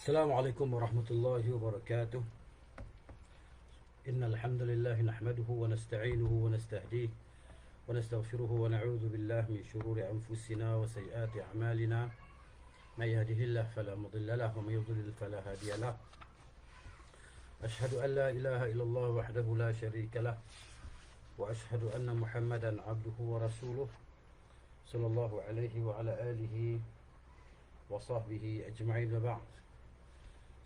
السلام عليكم ورحمة الله وبركاته. إن الحمد لله نحمده ونستعينه ونستهديه ونستغفره ونعوذ بالله من شرور أنفسنا وسيئات أعمالنا. من يهده الله فلا مضل له ومن يضلل فلا هادي له. أشهد أن لا إله إلا الله وحده لا شريك له، وأشهد أن محمدا عبده ورسوله صلى الله عليه وعلى آله وصحبه أجمعين. وبعد،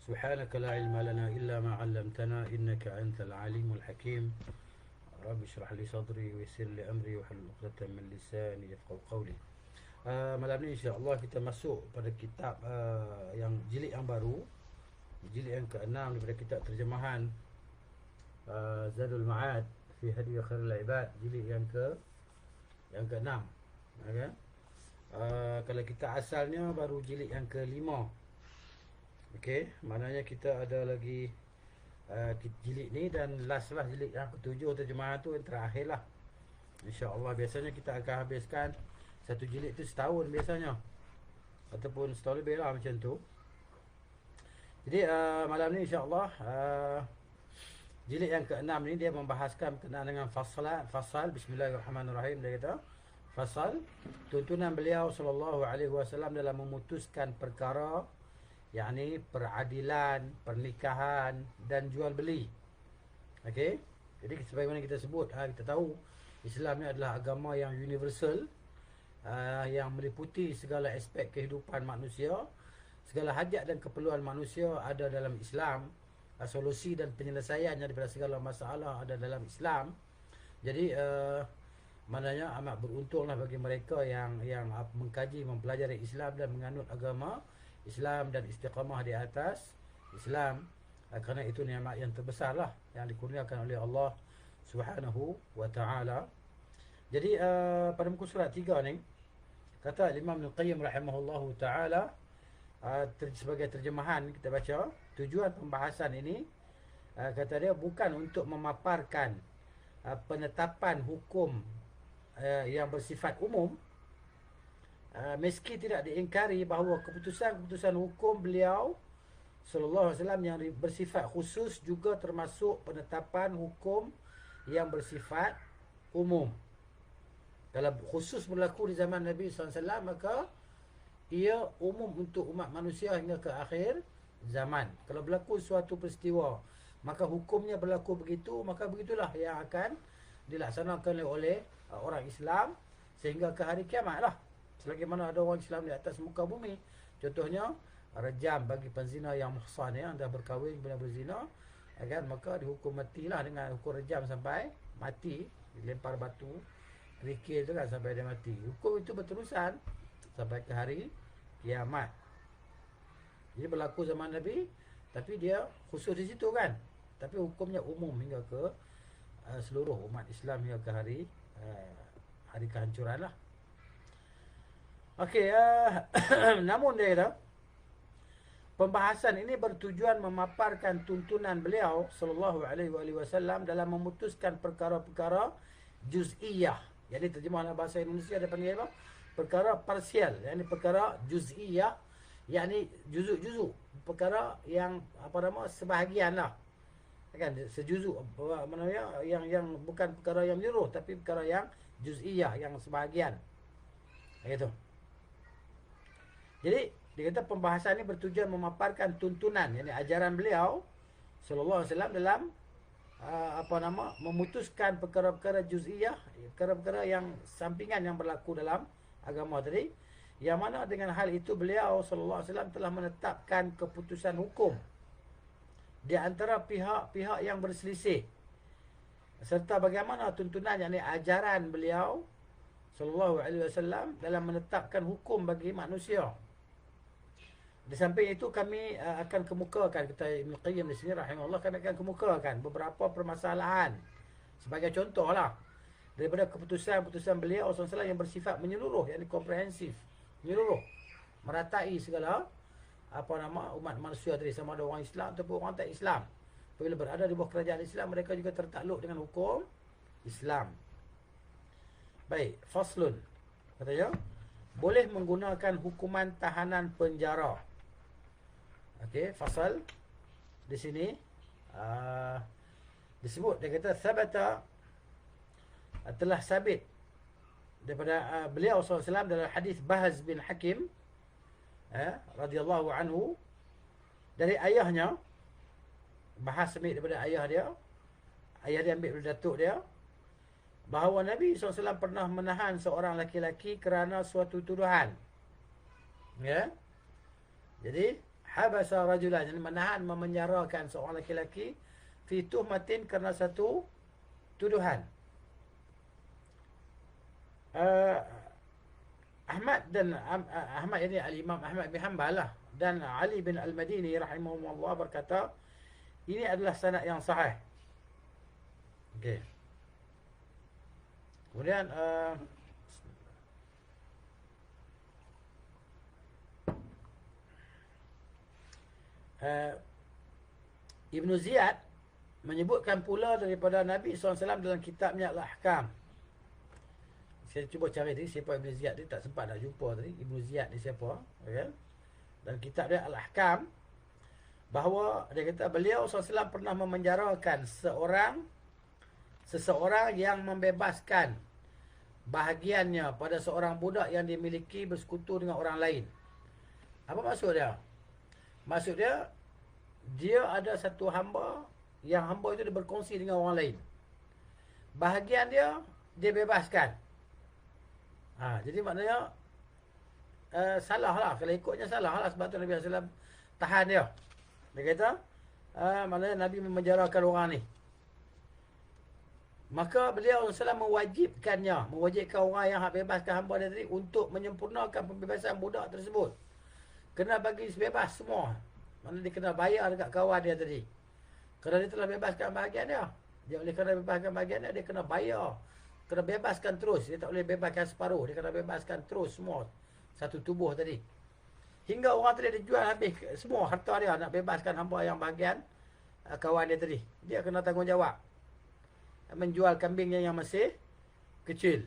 سبحانك لا علم لنا إلا ما علمتنا إنك أنت العليم الحكيم. رب اشرح لي صدري ويسر لي أمري واحلل عقدة من لساني يفقهوا قولي. Malam ni insya-Allah kita masuk pada kitab yang jilid yang baru, jilid yang ke-6 daripada kitab terjemahan Zadul Ma'ad fi Hadi Khairul Ibad, jilid yang ke-6. Okay? Kalau kita asalnya baru jilid yang ke-5. Okey, maknanya kita ada lagi jilid ni dan last lah jilid yang ke-7 terjemahan tu yang terakhir lah. InsyaAllah biasanya kita akan habiskan satu jilid tu setahun biasanya, ataupun setahun lebih lah macam tu. Jadi malam ni insyaAllah jilid yang ke-6 ni dia membahaskan berkenaan dengan fasal. Bismillahirrahmanirrahim. Dia kata fasal, tuntunan beliau sallallahu alaihi wasallam dalam memutuskan perkara, yakni peradilan, pernikahan dan jual beli. Okey. Jadi sebagaimana kita sebut, kita tahu Islam ni adalah agama yang universal, yang meliputi segala aspek kehidupan manusia. Segala hajat dan keperluan manusia ada dalam Islam. Solusi dan penyelesaiannya daripada segala masalah ada dalam Islam. Jadi maknanya amat beruntunglah bagi mereka yang mengkaji, mempelajari Islam dan menganut agama Islam dan istiqamah di atas Islam. Kerana itu nikmat yang terbesarlah yang dikurniakan oleh Allah Subhanahu wa taala. Jadi pada muka surat 3 ni kata Imam Ibn Qayyim rahimahullahu taala, sebagai terjemahan kita baca, tujuan pembahasan ini kata dia bukan untuk memaparkan penetapan hukum yang bersifat umum, meski tidak diingkari bahawa keputusan-keputusan hukum beliau sallallahu alaihi wasallam yang bersifat khusus juga termasuk penetapan hukum yang bersifat umum. Kalau khusus berlaku di zaman Nabi SAW, maka ia umum untuk umat manusia hingga ke akhir zaman. Kalau berlaku suatu peristiwa, maka hukumnya berlaku begitu, maka begitulah yang akan dilaksanakan oleh orang Islam sehingga ke hari kiamat lah. Selagi mana ada orang Islam di atas muka bumi. Contohnya rejam bagi penzina yang muhsan, yang dah berkahwin kemudian berzina, kan, maka dihukum matilah dengan hukum rejam sampai mati, dilempar batu kerikil tu kan sampai dia mati. Hukum itu berterusan sampai ke hari kiamat. Jadi berlaku zaman Nabi, tapi dia khusus di situ kan. Tapi hukumnya umum hingga ke seluruh umat Islam hingga ke hari kehancuran lah. Okey, namun dia kata pembahasan ini bertujuan memaparkan tuntunan beliau sallallahu alaihi wasallam dalam memutuskan perkara-perkara juz'iyah. Jadi terjemahan bahasa Indonesia dia panggil apa? Perkara parsial, yakni perkara juz'iyah, yakni juzuk-juzuk, perkara yang sebahagian lah. Kan sejuzuk, maknanya yang bukan perkara yang menyeluruh, tapi perkara yang juz'iyah, yang sebahagian. Gitu. Jadi dia kata pembahasan ini bertujuan memaparkan tuntunan, yakni ajaran beliau sallallahu alaihi wasallam dalam memutuskan perkara-perkara juz'iyah, perkara-perkara yang sampingan yang berlaku dalam agama tadi, yang mana dengan hal itu beliau sallallahu alaihi wasallam telah menetapkan keputusan hukum di antara pihak-pihak yang berselisih, serta bagaimana tuntunan, yakni ajaran beliau sallallahu alaihi wasallam dalam menetapkan hukum bagi manusia. Di samping itu kami akan kemukakan, kata Ibn Qayyim di sini rahimahullah, kami akan kemukakan beberapa permasalahan sebagai contohlah daripada keputusan-keputusan beliau SAW yang bersifat menyeluruh, yakni komprehensif, menyeluruh, meratai segala umat manusia tadi, sama ada orang Islam ataupun orang tak Islam. Apabila berada di bawah kerajaan Islam, mereka juga tertakluk dengan hukum Islam. Baik, faslun, katanya boleh menggunakan hukuman tahanan penjara. Okey, fasal di sini disebut, dia kata sabata, telah sabit daripada beliau SAW dalam hadis Bahz bin Hakim radhiyallahu anhu, dari ayahnya. Bahas ambil daripada ayah dia ambil daripada datuk dia, bahawa Nabi SAW pernah menahan seorang laki-laki kerana suatu tuduhan. Ya. Jadi habasa rajulan, yani menahan, memenjarakan seorang laki-laki fi tuhmatin, kerana satu tuduhan. Ahmad ini al-Imam Ahmad bin Hanbal lah, dan Ali bin Al-Madini rahimahumullah berkata, ini adalah sanad yang sahih. Okey. Kemudian Ibnu Ziyad menyebutkan pula daripada Nabi SAW dalam kitabnya Al-Ahkam. Saya cuba cari tadi siapa Ibnu Ziyad ni, tak sempat nak jumpa tadi. Ibnu Ziyad ni siapa? Okay. Dalam kitab dia Al-Ahkam, bahawa dia kata beliau SAW pernah memenjarakan seseorang yang membebaskan bahagiannya pada seorang budak yang dimiliki bersekutu dengan orang lain. Apa maksud dia? Maksud dia, dia ada satu hamba, yang hamba itu dia berkongsi dengan orang lain. Bahagian dia bebaskan. Jadi maknanya salah lah. Kalau ikutnya salah lah, sebab tu Nabi SAW tahan dia. Dia kata maknanya Nabi memenjarakan orang ni. Maka beliau SAW mewajibkan orang yang bebaskan hamba dia tadi untuk menyempurnakan pembebasan budak tersebut. Kena bagi bebas semua. Maknanya dia kena bayar dekat kawan dia tadi. Kerana dia telah bebaskan bahagian dia. Dia oleh kerana bebaskan bahagian dia, dia kena bayar. Kena bebaskan terus. Dia tak boleh bebaskan separuh. Dia kena bebaskan terus semua. Satu tubuh tadi. Hingga orang tadi dia jual habis semua harta dia nak bebaskan hamba yang bahagian kawan dia tadi. Dia kena tanggungjawab menjual kambingnya yang masih kecil.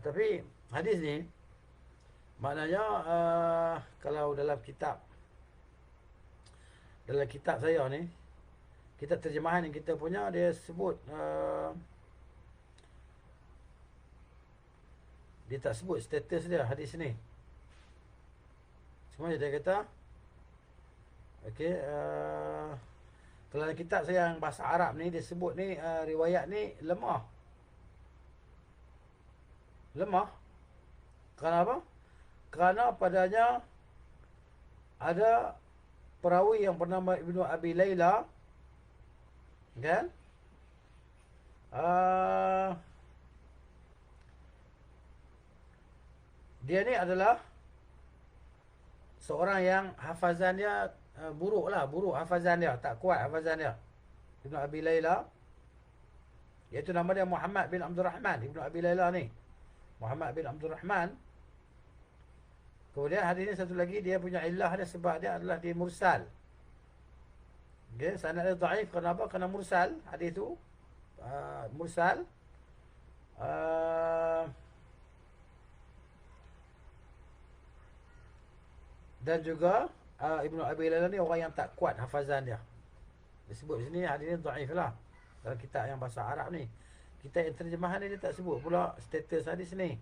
Tapi hadis ni maknanya kalau dalam kitab saya ni, kitab terjemahan yang kita punya, dia sebut dia tak sebut status dia hadis ni. Cuma dia kata okey, kalau dalam kitab saya yang bahasa Arab ni, dia sebut ni riwayat ni lemah. Kerana apa? Kerana padanya ada perawi yang bernama Ibnu Abi Layla, kan? Dia ni adalah seorang yang hafazan dia buruk hafazan dia, tak kuat hafazan dia. Ibnu Abi Layla, iaitu nama dia Muhammad bin Abdul Rahman. Ibnu Abi Layla ni Muhammad bin Abdul Rahman. Kemudian hadis ni satu lagi, dia punya illah dia sebab dia adalah di mursal. Okay, sanad dia dhaif. Kenapa? Kerana mursal hadis tu. Mursal. Dan juga Ibnu Abi Layla ni orang yang tak kuat hafazan dia. Disebut di sini hadis ni dhaif lah dalam kitab yang bahasa Arab ni. Kitab yang terjemahan ni dia tak sebut pula status hadis ni.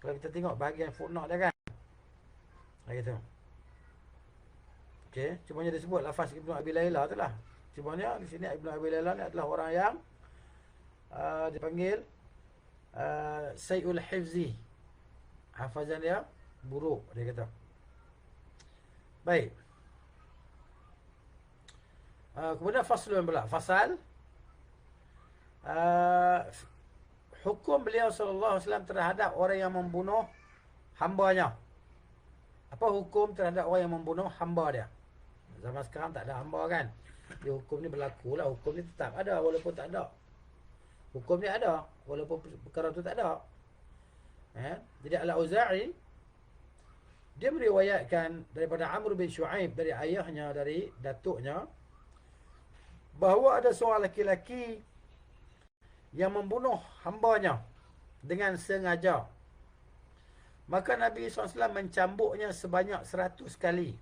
Kalau kita tengok bahagian footnote dia kan, gitu. Okey, cumanya dia sebut lafaz Ibnu Abi Layla tu lah. Cumanya di sini Ibnu Abi Layla ni adalah orang yang dipanggil Sayyul Hifzi. Hafazan dia buruk, dia kata. Baik. Kemudian faslun pula. Fasal hukum beliau SAW terhadap orang yang membunuh hambanya. Apa hukum terhadap orang yang membunuh hamba dia? Zaman sekarang tak ada hamba kan. Dia hukum ni berlaku lah. Hukum ni tetap ada walaupun tak ada. Hukum ni ada walaupun perkara tu tak ada. Jadi Al-Auza'i dia meriwayatkan daripada Amr bin Shu'aib, dari ayahnya, dari datuknya, bahawa ada seorang lelaki yang membunuh hambanya dengan sengaja. Maka Nabi SAW mencambuknya sebanyak 100 kali.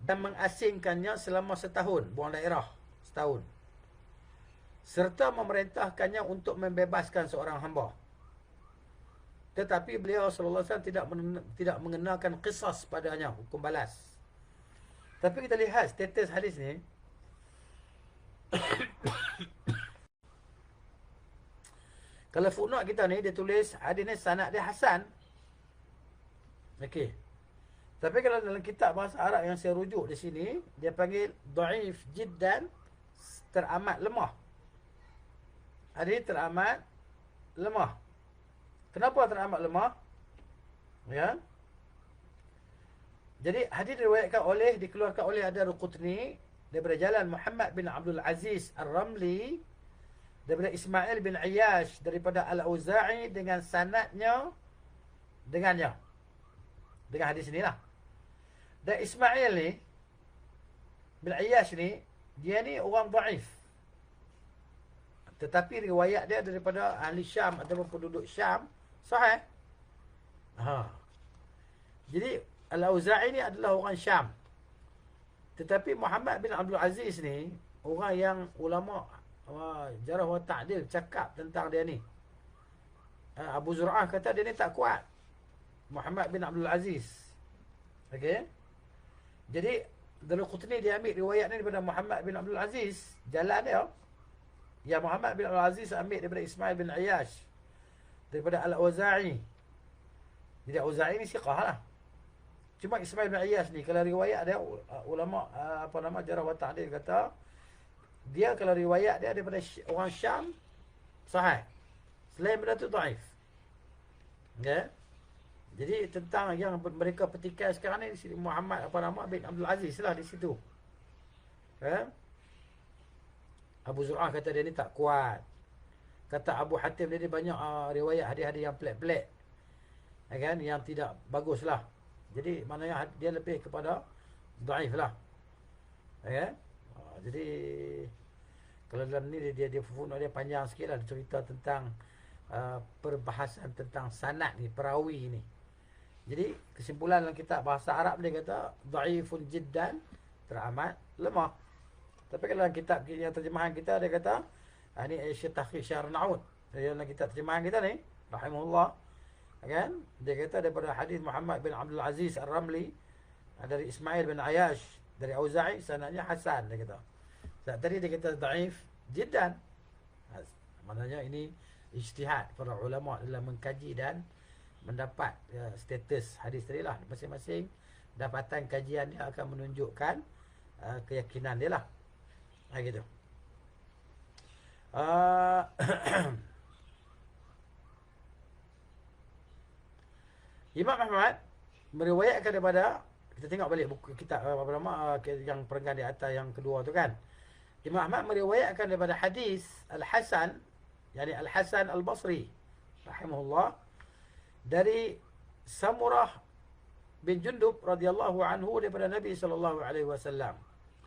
dan mengasingkannya selama setahun, buang daerah setahun, serta memerintahkannya untuk membebaskan seorang hamba. Tetapi beliau sallallahu alaihi wasallam tidak mengenakan qisas padanya, hukum balas. Tapi kita lihat status hadis ni. Kalau footnote kita ni dia tulis hadis ni sanad dia hasan. Okey. Tapi kalau dalam kitab bahasa Arab yang saya rujuk di sini, dia panggil dhaif jiddan, teramat lemah. Hadis teramat lemah. Kenapa teramat lemah? Ya. Jadi hadis dikeluarkan oleh Ad-Darqutni daripada jalan Muhammad bin Abdul Aziz Ar-Ramli, daripada Ismail bin Ayyash daripada Al-Auza'i dengan sanadnya dengan hadis inilah. Dan Ismail ni bin Ayyash ni, dia ni orang dhaif. Tetapi riwayat dia daripada ahli Syam ataupun penduduk Syam sahih. Jadi Al-Auza'i ni adalah orang Syam. Tetapi Muhammad bin Abdul Aziz ni orang yang ulama jarah wa ta'dil cakap tentang dia ni. Abu Zur'ah kata dia ni tak kuat, Muhammad bin Abdul Aziz. Okey. Jadi Darqutni dia ambil riwayat ni daripada Muhammad bin Abdul Aziz, jalan dia. Ya, Muhammad bin Abdul Aziz ambil daripada Ismail bin Ayyash daripada Al-Auza'i. Jadi Auza'i ni siqah lah. Cuma Ismail bin Ayyash ni kalau riwayat dia, ulama jarah wa ta'dil kata dia kalau riwayat dia daripada orang Syam sahih. Selain benda tu dhaif. Okay? Jadi tentang yang mereka petikai sekarang ni, Muhammad bin Abdul Aziz lah di situ. Okay? Abu Zur'ah kata dia ni tak kuat. Kata Abu Hatim dia ni banyak riwayat hadis-hadis yang pelik-pelik. Kan? Yang tidak bagus lah. Jadi maknanya dia lebih kepada dhaif lah. Okay? Jadi kalau dalam ni dia panjang sikit lah. Dia cerita tentang perbahasan tentang sanad ni, perawi ni. Jadi kesimpulan dalam kitab bahasa Arab dia kata dhaifun jiddan, teramat lemah. Tapi kalau dalam kitab yang terjemahan kita dia kata ni Syekh Tahqiq Syar Naud. Dalam kitab terjemahan kita ni rahimahullah, kan, dia kata daripada hadis Muhammad bin Abdul Aziz Ar-Ramli dari Ismail bin Ayyash dari Auza'i, sanadnya hasan dia kata. Tadi dia kata dhaif jiddan. Maknanya ini ijtihad para ulama dalam mengkaji dan mendapat status hadis tadi lah. Masing-masing dapatan kajian dia akan menunjukkan keyakinan dia lah. Gitu. Imam Ahmad meriwayatkan daripada, kita tengok balik buku kitab apa nama yang perenggan di atas yang kedua tu kan. Imam Ahmad meriwayatkan daripada hadis Al-Hasan, yakni Al-Hasan Al-Basri rahimahullah, dari Samurah bin Jundub radhiyallahu anhu daripada Nabi sallallahu alaihi wasallam,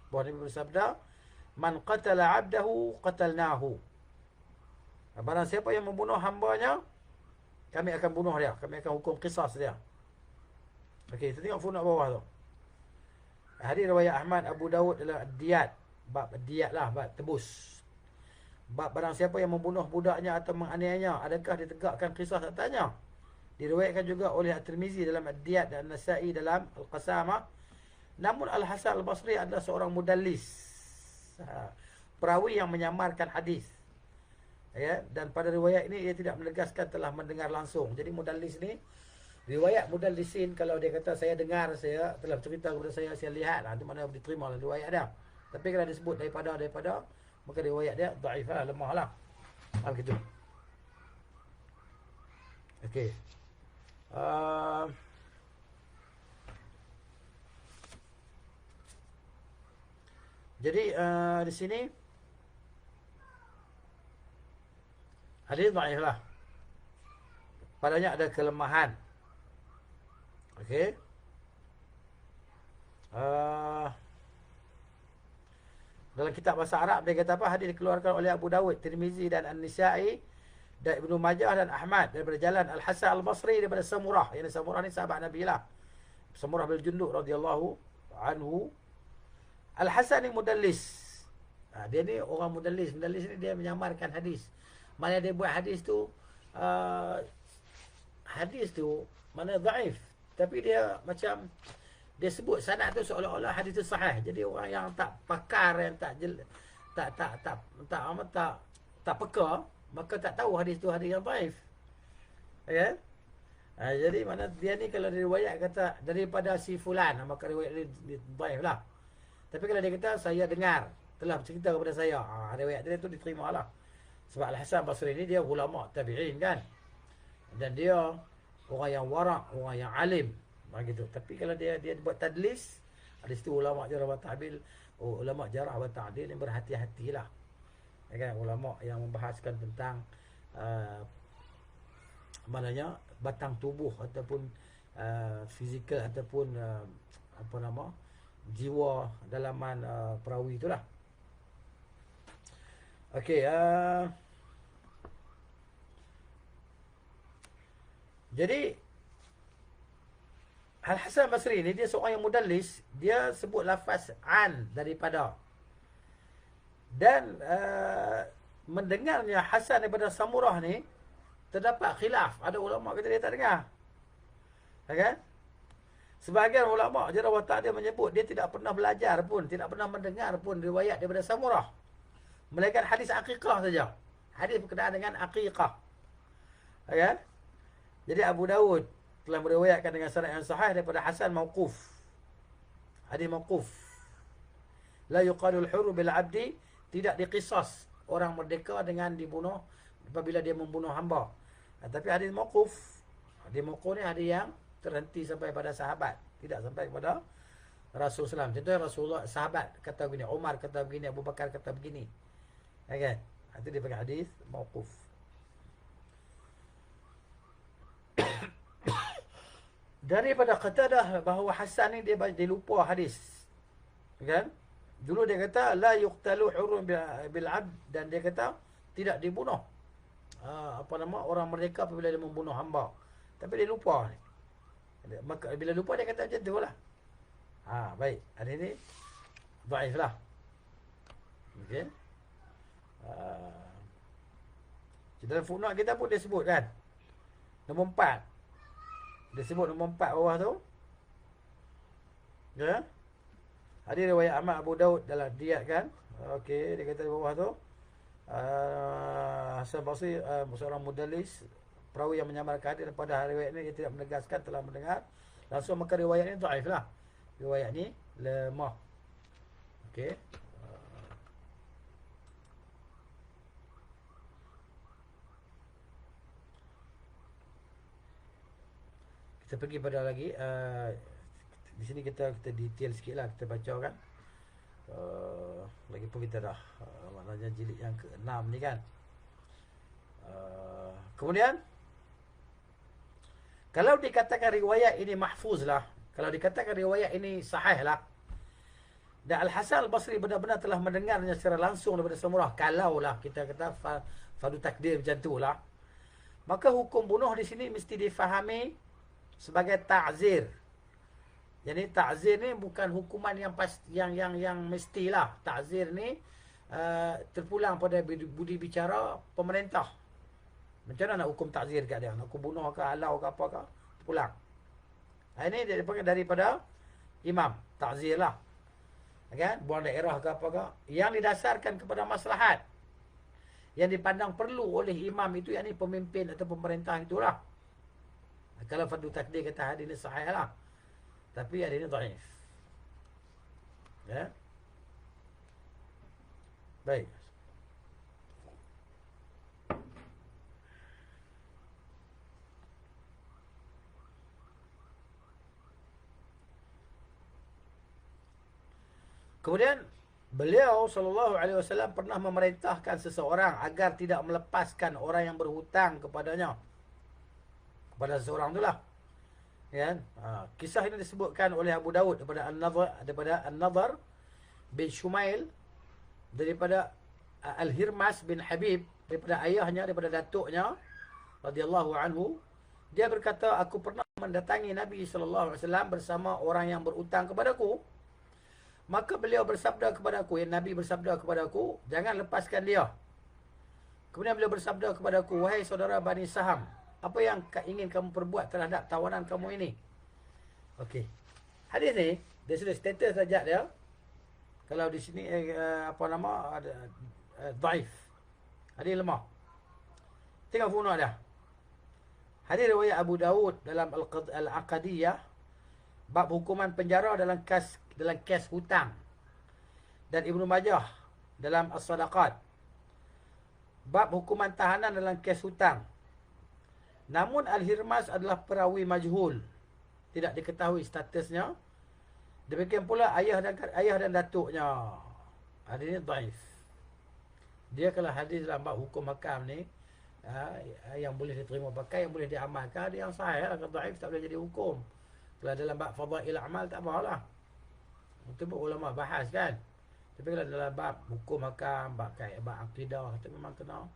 bahawa Nabi bersabda, "Man qatala 'abdahu qatalnahu." Barang siapa yang membunuh hambanya, kami akan bunuh dia, kami akan hukum qisas dia. Okey, kita tengok footnote bawah tu. Hadis riwayat Ahmad, Abu Dawud adalah diyat, bab diyat lah, bab tebus. Bab barang siapa yang membunuh budaknya atau menganiayanya, adakah ditegakkan qisas atasnya? Diriwayatkan juga oleh At-Tirmizi dalam Ad-Diyat dan Nasa'i dalam Al-Qasamah. Namun Al-Hasan Al-Basri adalah seorang mudallis, perawi yang menyamarkan hadis. Ya, dan pada riwayat ini ia tidak menegaskan telah mendengar langsung. Jadi mudallis ni, riwayat mudallisin kalau dia kata saya dengar, saya telah cerita kepada saya lihat, itu maknanya diterima dalam riwayat dia. Tapi kalau disebut daripada maka riwayat dia dhaif lah, lemah lah. Begitu. Okey. Jadi di sini hadis dhaif lah. Padanya ada kelemahan. Okey. Dalam kitab bahasa Arab dia kata apa? Hadis dikeluarkan oleh Abu Dawud, Tirmizi dan An-Nisa'i dan Ibnu Majah dan Ahmad daripada jalan Al-Hasan Al-Basri daripada Samurah. Yang Samurah ni sahabat Nabi lah. Samurah bin Jundub radhiyallahu anhu Al-Hasan ni mudallis. Dia ni orang mudallis. Mudallis ni dia menyamarkan hadis. Mana dia buat hadis tu, mana dhaif. Tapi dia macam, dia sebut sanad tu seolah-olah hadis tu sahih. Jadi orang yang tak pakar, yang tak peka, maka tak tahu hadis tu hadis yang dhaif. Ya. Jadi mana dia ni kalau riwayat kata daripada si fulan, maka riwayat dia dhaif lah. Tapi kalau dia kata saya dengar, telah bercerita kepada saya, riwayat dia tu diterima lah. Sebab Al-Hasan Basri ni dia ulama tabi'in kan. Dan dia orang yang warak, orang yang alim. Begitu. Tapi kalau dia buat tadlis, ada situ ulama jarah wa ta'dil, ulama jarah wa ta'dil yang berhati-hatilah. Ya kan, ulama yang membahaskan tentang maknanya batang tubuh ataupun fizikal ataupun jiwa dalaman perawi itulah. Okey, jadi Al-Hasan Basri ni dia seorang yang mudallis, dia sebut lafaz an daripada. Dan mendengarnya Hasan daripada Samurah ni terdapat khilaf. Ada ulama kata dia tak dengar. Okay? Sebahagian ulama jarah wa ta'dil menyebut dia tidak pernah belajar pun, tidak pernah mendengar pun riwayat daripada Samurah. Melainkan hadis aqiqah saja. Hadis berkenaan dengan aqiqah. Okay? Jadi Abu Dawud telah meriwayatkan dengan sanad yang sahih daripada Hasan mauquf. Hadis mauquf. La yuqalul hurru bil abdi, tidak diqisas orang merdeka dengan dibunuh apabila dia membunuh hamba. Tapi hadis mauquf. Hadis mauquf ni hadis yang terhenti sampai pada sahabat, tidak sampai kepada Rasulullah SAW. Contohnya Rasulullah, sahabat kata begini, Umar kata begini, Abu Bakar kata begini. Okay? Itu dia panggil hadis mauquf. Daripada Qatadah bahawa Hasan ni dia lupa hadis. Kan? Dulu dia kata la yuqtalu hurun bil abd, dan dia kata tidak dibunuh orang merdeka apabila dia membunuh hamba. Tapi dia lupa ni. Maka bila lupa dia kata macam itulah. Baik. Hadis ni dhaif lah. Okey. Dalam footnote kita pun dia sebut kan. Nombor 4. Dia sebut nombor 4 bawah tu. Ya. Hadis riwayat Ahmad Abu Daud dalam diat kan. Okey, dia kata di bawah tu Hasan Basri seorang mudallis, perawi yang menyamarkan hadis pada riwayat ini dia tidak menegaskan telah mendengar langsung, maka riwayat ini dhaif lah. Riwayat ni lemah. Okey. Kita pergi pada lagi di sini kita detail sikit lah, kita baca kan. Lagipun kita dah maknanya jilid yang ke-6 ni kan. Kemudian kalau dikatakan riwayat ini mahfuz lah, kalau dikatakan riwayat ini sahih lah, dan Al-Hasan Al-Basri benar-benar telah mendengarnya secara langsung daripada Samurah, kalaulah kita kata fardu takdir macam tu lah, maka hukum bunuh di sini mesti difahami sebagai ta'zir. Jadi ta'zir ni bukan hukuman yang yang mestilah. Ta'zir ni terpulang pada budi bicara pemerintah. Macam mana nak hukum ta'zir kat dia? Nak hukum bunuh ke, halau ke apa ke? Terpulang. Ini dia panggil daripada imam. Ta'zir lah. Kan? Buang daerah ke apa ke? Yang didasarkan kepada maslahat. Yang dipandang perlu oleh imam itu, yakni pemimpin atau pemerintah itulah. Kalau fardu takdir kata hadis ni sahih lah. Tapi hadis ni dhaif. Ya. Baik. Kemudian beliau SAW pernah memerintahkan seseorang agar tidak melepaskan orang yang berhutang kepadanya, kepada seseorang itulah. Ya, kisah ini disebutkan oleh Abu Dawud daripada An-Nadhr bin Shumail, daripada Al-Hirmas bin Habib, daripada ayahnya, daripada datuknya radhiyallahu anhu. Dia berkata, aku pernah mendatangi Nabi SAW bersama orang yang berutang kepadaku. Maka beliau bersabda kepada aku, Nabi bersabda kepada aku, jangan lepaskan dia. Kemudian beliau bersabda kepada aku, wahai saudara Bani Saham, apa yang ingin kamu perbuat terhadap tawanan kamu ini? Okey. Hadis ni, dia sudah status saja dia. Kalau di sini apa nama, ada dhaif. Hadis lemah. Tengok footnote dia. Hadis riwayat Abu Daud dalam Al-Aqadiyah, bab hukuman penjara dalam kes hutang, dan Ibnu Majah dalam As-Sadaqat, bab hukuman tahanan dalam kes hutang. Namun Al-Hirmas adalah perawi majhul, tidak diketahui statusnya. Demikian pula ayah dan datuknya. Hadis ni dhaif. Dia kalau hadis dalam bab hukum hakam ni, yang boleh diterima pakai, yang boleh diamalkan, dia yang sahih lah. Kalau dhaif tak boleh jadi hukum. Kalau dalam bab fadail amal tak apalah. Itu pun ulama bahas kan. Tapi kalau dalam bab hukum hakam, bab akidah, itu memang kena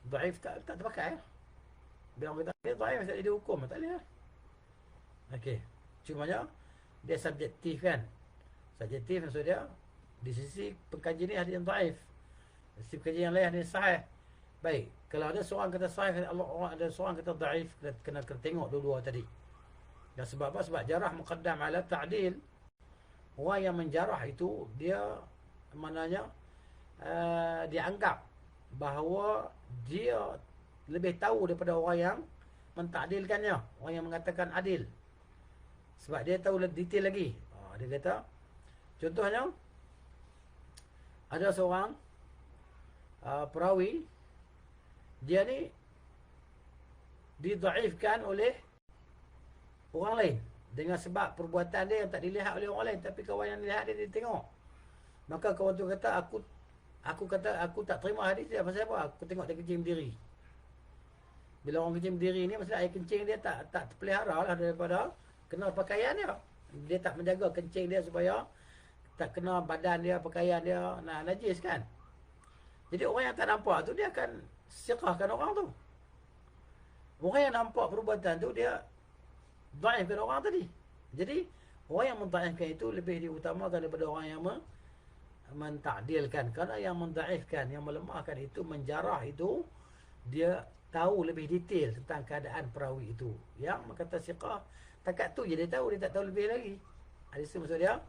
dhaif, tak terpakai. Bila orang kata dhaif tak jadi hukum, tak boleh lah. Okey. Cumanya dia subjektif kan. Subjektif maksud dia di sisi pengkaji ni hadis yang dhaif. Di sisi pengkaji yang lain hadis sahih. Baik, kalau ada seorang kata sahih, ada seorang kata dhaif, kena tengok dua-dua tadi. Dan sebab apa? Sebab jarah muqaddam ala ta'dil. Orang yang menjarah itu dia maknanya dianggap bahawa dia lebih tahu daripada orang yang mentakdilkannya, orang yang mengatakan adil. Sebab dia tahu detail lagi. Dia kata, contohnya, ada seorang perawi, dia ni didhaifkan oleh orang lain dengan sebab perbuatan dia yang tak dilihat oleh orang lain, tapi kawan yang dilihat dia tengok. Maka kawan tu kata, aku tak terima hadis dia. Pasal apa? Aku tengok dia kencing berdiri. Bila orang kencing berdiri ni, maksudnya air kencing dia tak terpelihara lah daripada kena pakaian dia. Dia tak menjaga kencing dia supaya tak kena badan dia, pakaian dia najis kan. Jadi orang yang tak nampak tu, dia akan siqahkan orang tu. Orang yang nampak perbuatan tu, dia dhaifkan orang tadi. Jadi orang yang mendhaifkan itu lebih diutamakan daripada orang yang mentakdilkan. Kerana yang mendhaifkan, yang melemahkan itu, menjarah itu, dia tahu lebih detail tentang keadaan perawi itu. Yang kata siqah, takat tu je dia tahu, dia tak tahu lebih lagi. Hadis itu maksud dia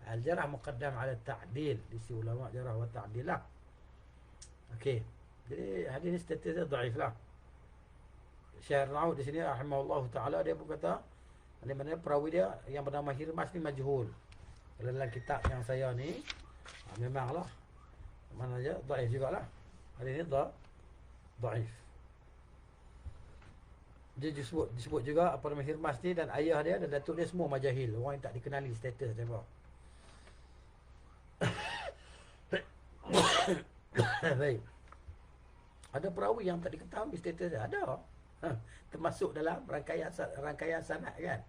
al-jarah muqaddam ala ta'dil. Di sisi ulama jarah wa ta'dil lah. Okey. Jadi hadis ni statusnya dhaif lah. Syekh Raud di sini rahimahullah taala, dia pun kata di mana perawi dia yang bernama Hirmas ni majhul. Kalau dalam kitab yang saya ni memanglah mana aja dhaif jugalah. Hadis ni dhaif. Dia disebut juga apa nama Hirmas ni, dan ayah dia dan datuk dia semua majahil, orang yang tak dikenali status dia apa. Baik. Ada perawi yang tak diketahui status dia, ada. Termasuk dalam rangkaian sanad kan.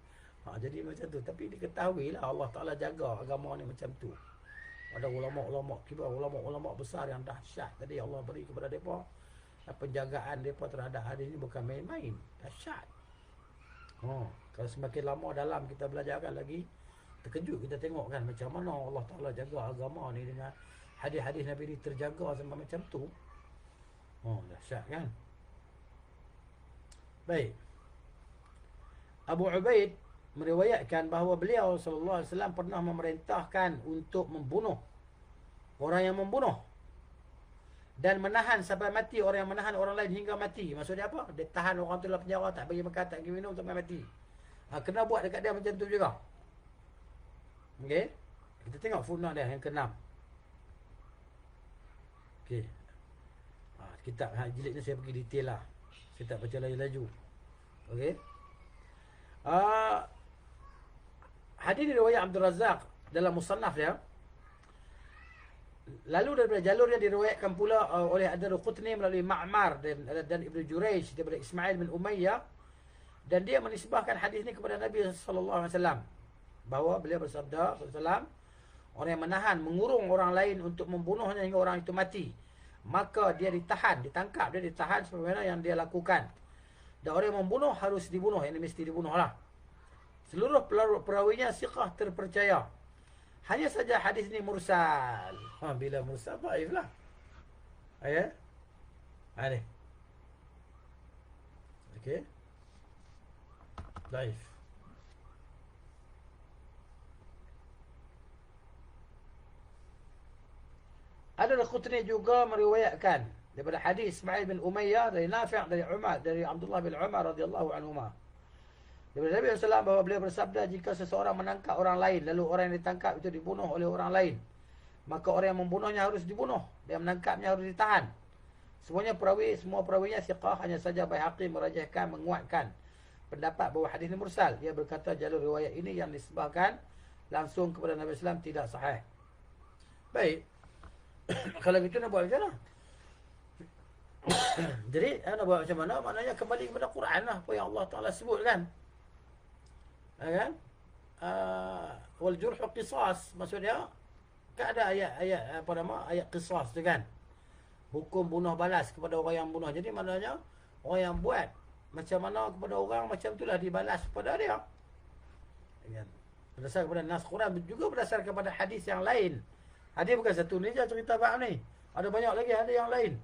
Jadi macam tu. Tapi diketahui lah Allah Ta'ala jaga agama ni macam tu. Ada ulama-ulama kibar, ulama-ulama besar yang dahsyat tadi Allah beri kepada mereka. Penjagaan mereka terhadap hadis ni bukan main-main. Dahsyat. Kalau semakin lama dalam kita belajar kan, lagi terkejut kita tengok kan macam mana Allah Ta'ala jaga agama ni dengan hadis-hadis Nabi ni terjaga sampai macam tu. Dahsyat kan. Baik. Abu Ubaid meriwayatkan bahawa beliau sallallahu alaihi wasallam pernah memerintahkan untuk membunuh orang yang membunuh dan menahan sampai mati orang yang menahan orang lain hingga mati. Maksudnya apa? Dia tahan orang tu dalam penjara, tak bagi makan, tak bagi minum sampai mati. Kena buat dekat dia macam tu juga. Okey. Kita tengok footnote dia yang ke-6. Okey. Kitab jilid ni saya pergi detail lah. Saya tak baca laju-laju. Okey. Hadis riwayat Abdul Razak dalam musannaf dia. Lalu daripada jalur yang diriwayatkan pula oleh Ad-Darqutni melalui Ma'mar dan Ibnu Jurayj daripada Ismail bin Umayyah, dan dia menisbahkan hadis ni kepada Nabi sallallahu alaihi wasallam, bahawa beliau bersabda sallallahu, orang yang menahan, mengurung orang lain untuk membunuhnya hingga orang itu mati, maka dia ditahan, ditangkap, dia ditahan sebagaimana yang dia lakukan. Dan orang yang membunuh harus dibunuh, yang mesti dibunuh lah. Seluruh perawinya siqah terpercaya. Hanya saja hadis ni mursal. Bila mursal, dhaif lah. Ya? Ini. Okey. Dhaif. Ad-Darqutni juga meriwayatkan daripada hadis Ismail bin Umayyah dari Nafi' dari Umar, dari Abdullah bin Umar radhiyallahu anhuma. Daripada Nabi SAW bahawa beliau bersabda, jika seseorang menangkap orang lain lalu orang yang ditangkap itu dibunuh oleh orang lain, maka orang yang membunuhnya harus dibunuh, dia menangkapnya harus ditahan. Semua perawinya siqah, hanya saja Baihaqi merajihkan, menguatkan pendapat bahawa hadis ini mursal. Dia berkata jalur riwayat ini yang disebabkan langsung kepada Nabi SAW tidak sahih. Baik. Kalau gitu nak buat macam mana? Jadi nak buat macam mana? Maknanya kembali kepada Quran lah, apa yang Allah Ta'ala sebut kan. Kan? Wal jurhu qisas. Maksudnya kan ada ayat ayat qisas tu kan. Hukum bunuh balas kepada orang yang bunuh. Jadi maknanya orang yang buat macam mana kepada orang, macam itulah dibalas kepada dia. Kan? Berdasar kepada nas Quran, juga berdasar kepada hadis yang lain. Hadis bukan satu ni je cerita bab ni. Ada banyak lagi hadis yang lain.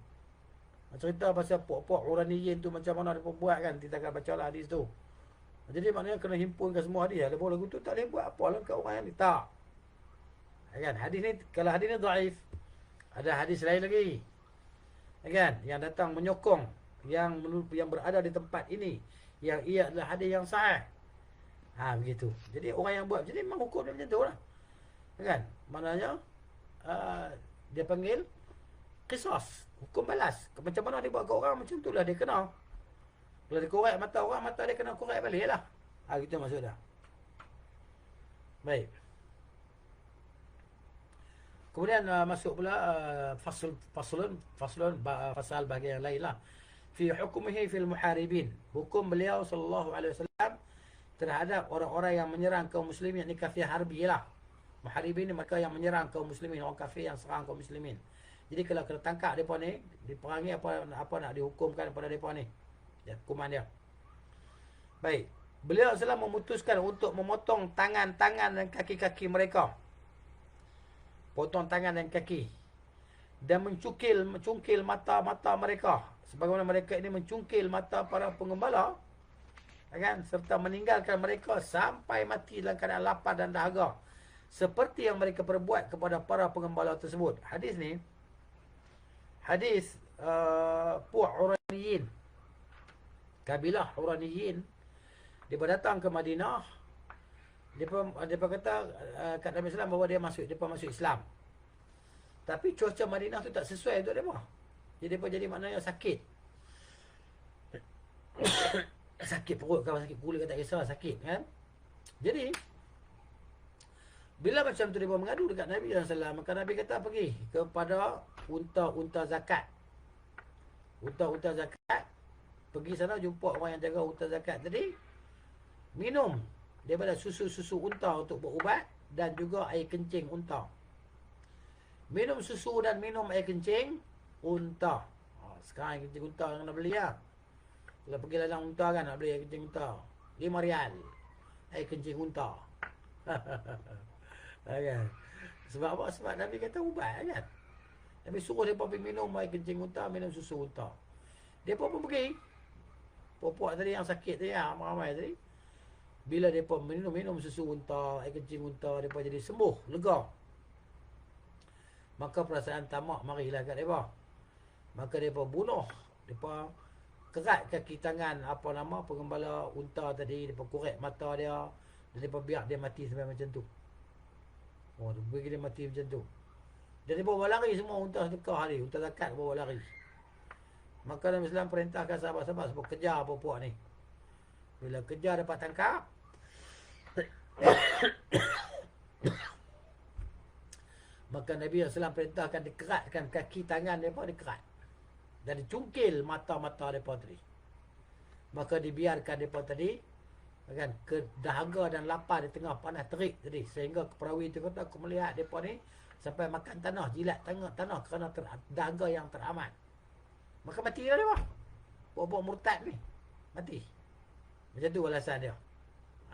Cerita pasal puak-puak uraniyin tu macam mana dia buat kan. Kita akan baca lah hadis tu. Jadi maknanya kena himpunkan semua hadis. Ada lagu tu tak boleh buat apa lah kat orang yang ni. Tak. Kan? Hadis ni, kalau hadis ni dhaif, ada hadis lain lagi. Kan? Yang datang menyokong yang berada di tempat ini, yang ia adalah hadis yang sahih. Begitu. Jadi orang yang buat jadi memang hukum dia macam tu lah. Kan? Maknanya dia panggil qisas, hukum balas. Macam mana dia buat ke orang, macam itulah dia kena. Kalau dia korek mata orang, mata dia kena korek balik lah. Gitu maksudnya. Baik. Kemudian masuk pula fasal bahagian yang lain lah. Fi hukmihi fil muharibin. Hukum beliau sallallahu alaihi wasallam terhadap orang-orang yang menyerang kaum muslimin, ni kafir harbi lah. Muharibin ni mereka yang menyerang kaum muslimin, orang kafir yang serang kaum muslimin. Jadi kalau kena tangkap mereka ni, diperangi apa nak dihukumkan kepada mereka ni. Ya, hukuman dia. Baik. Beliau SAW memutuskan untuk memotong tangan-tangan dan kaki-kaki mereka. Potong tangan dan kaki. Dan mencungkil mata-mata mereka. Sebagaimana mereka ini mencungkil mata para pengembala. Kan? Serta meninggalkan mereka sampai mati dalam keadaan lapar dan dahaga. Seperti yang mereka perbuat kepada para pengembala tersebut. Hadis ni, hadis Puak Uraniyin, kabilah Uraniyin, dia datang ke Madinah. Dia kata kat Nabi Sallam bahawa dia masuk Islam. Tapi cuaca Madinah tu tak sesuai untuk mereka. Jadi mereka jadi maknanya sakit. Sakit perut ke sakit kulit ke tak kisah, sakit kan. Jadi bila macam tu dia mengadu dekat Nabi SAW, maka Nabi kata pergi kepada unta-unta zakat. Unta-unta zakat, pergi sana jumpa orang yang jaga unta zakat tadi. Minum daripada susu-susu unta untuk berubat dan juga air kencing unta. Minum susu dan minum air kencing unta. Sekarang air kencing unta yang nak beli lah. Kalau pergi ladang unta kan nak beli air kencing unta, 5 rial air kencing unta. Kan? Sebab apa? Sebab Nabi kata ubat kan. Nabi suruh mereka pergi minum air kencing unta, minum susu unta. Mereka pun pergi. Puak-puak tadi yang sakit tadi, ramai-ramai tadi, bila mereka minum susu unta, air kencing unta, mereka jadi sembuh, lega. Maka perasaan tamak marilah kat mereka. Maka mereka bunuh. Mereka kerat kaki tangan pengembala unta tadi. Mereka korek mata dia. Dan mereka biar dia mati sampai macam tu. Bagi dia mati macam tu. Dan dia bawa lari semua unta sedekah hari. Unta zakat bawa lari. Maka Nabi Islam perintahkan sahabat-sahabat sebab kejar puak ni. Bila kejar dapat tangkap, maka Nabi SAW perintahkan dikeratkan kaki tangan mereka, dikerat. Dan dicungkil mata-mata mereka tadi. Maka dibiarkan mereka tadi kan, ke dahaga dan lapar di tengah panas terik tadi. Sehingga perawi itu kata, aku melihat mereka ni sampai makan tanah, jilat tanah kerana dahaga yang teramat. Maka matilah dia. Buat-buat murtad ni mati. Macam tu alasan dia.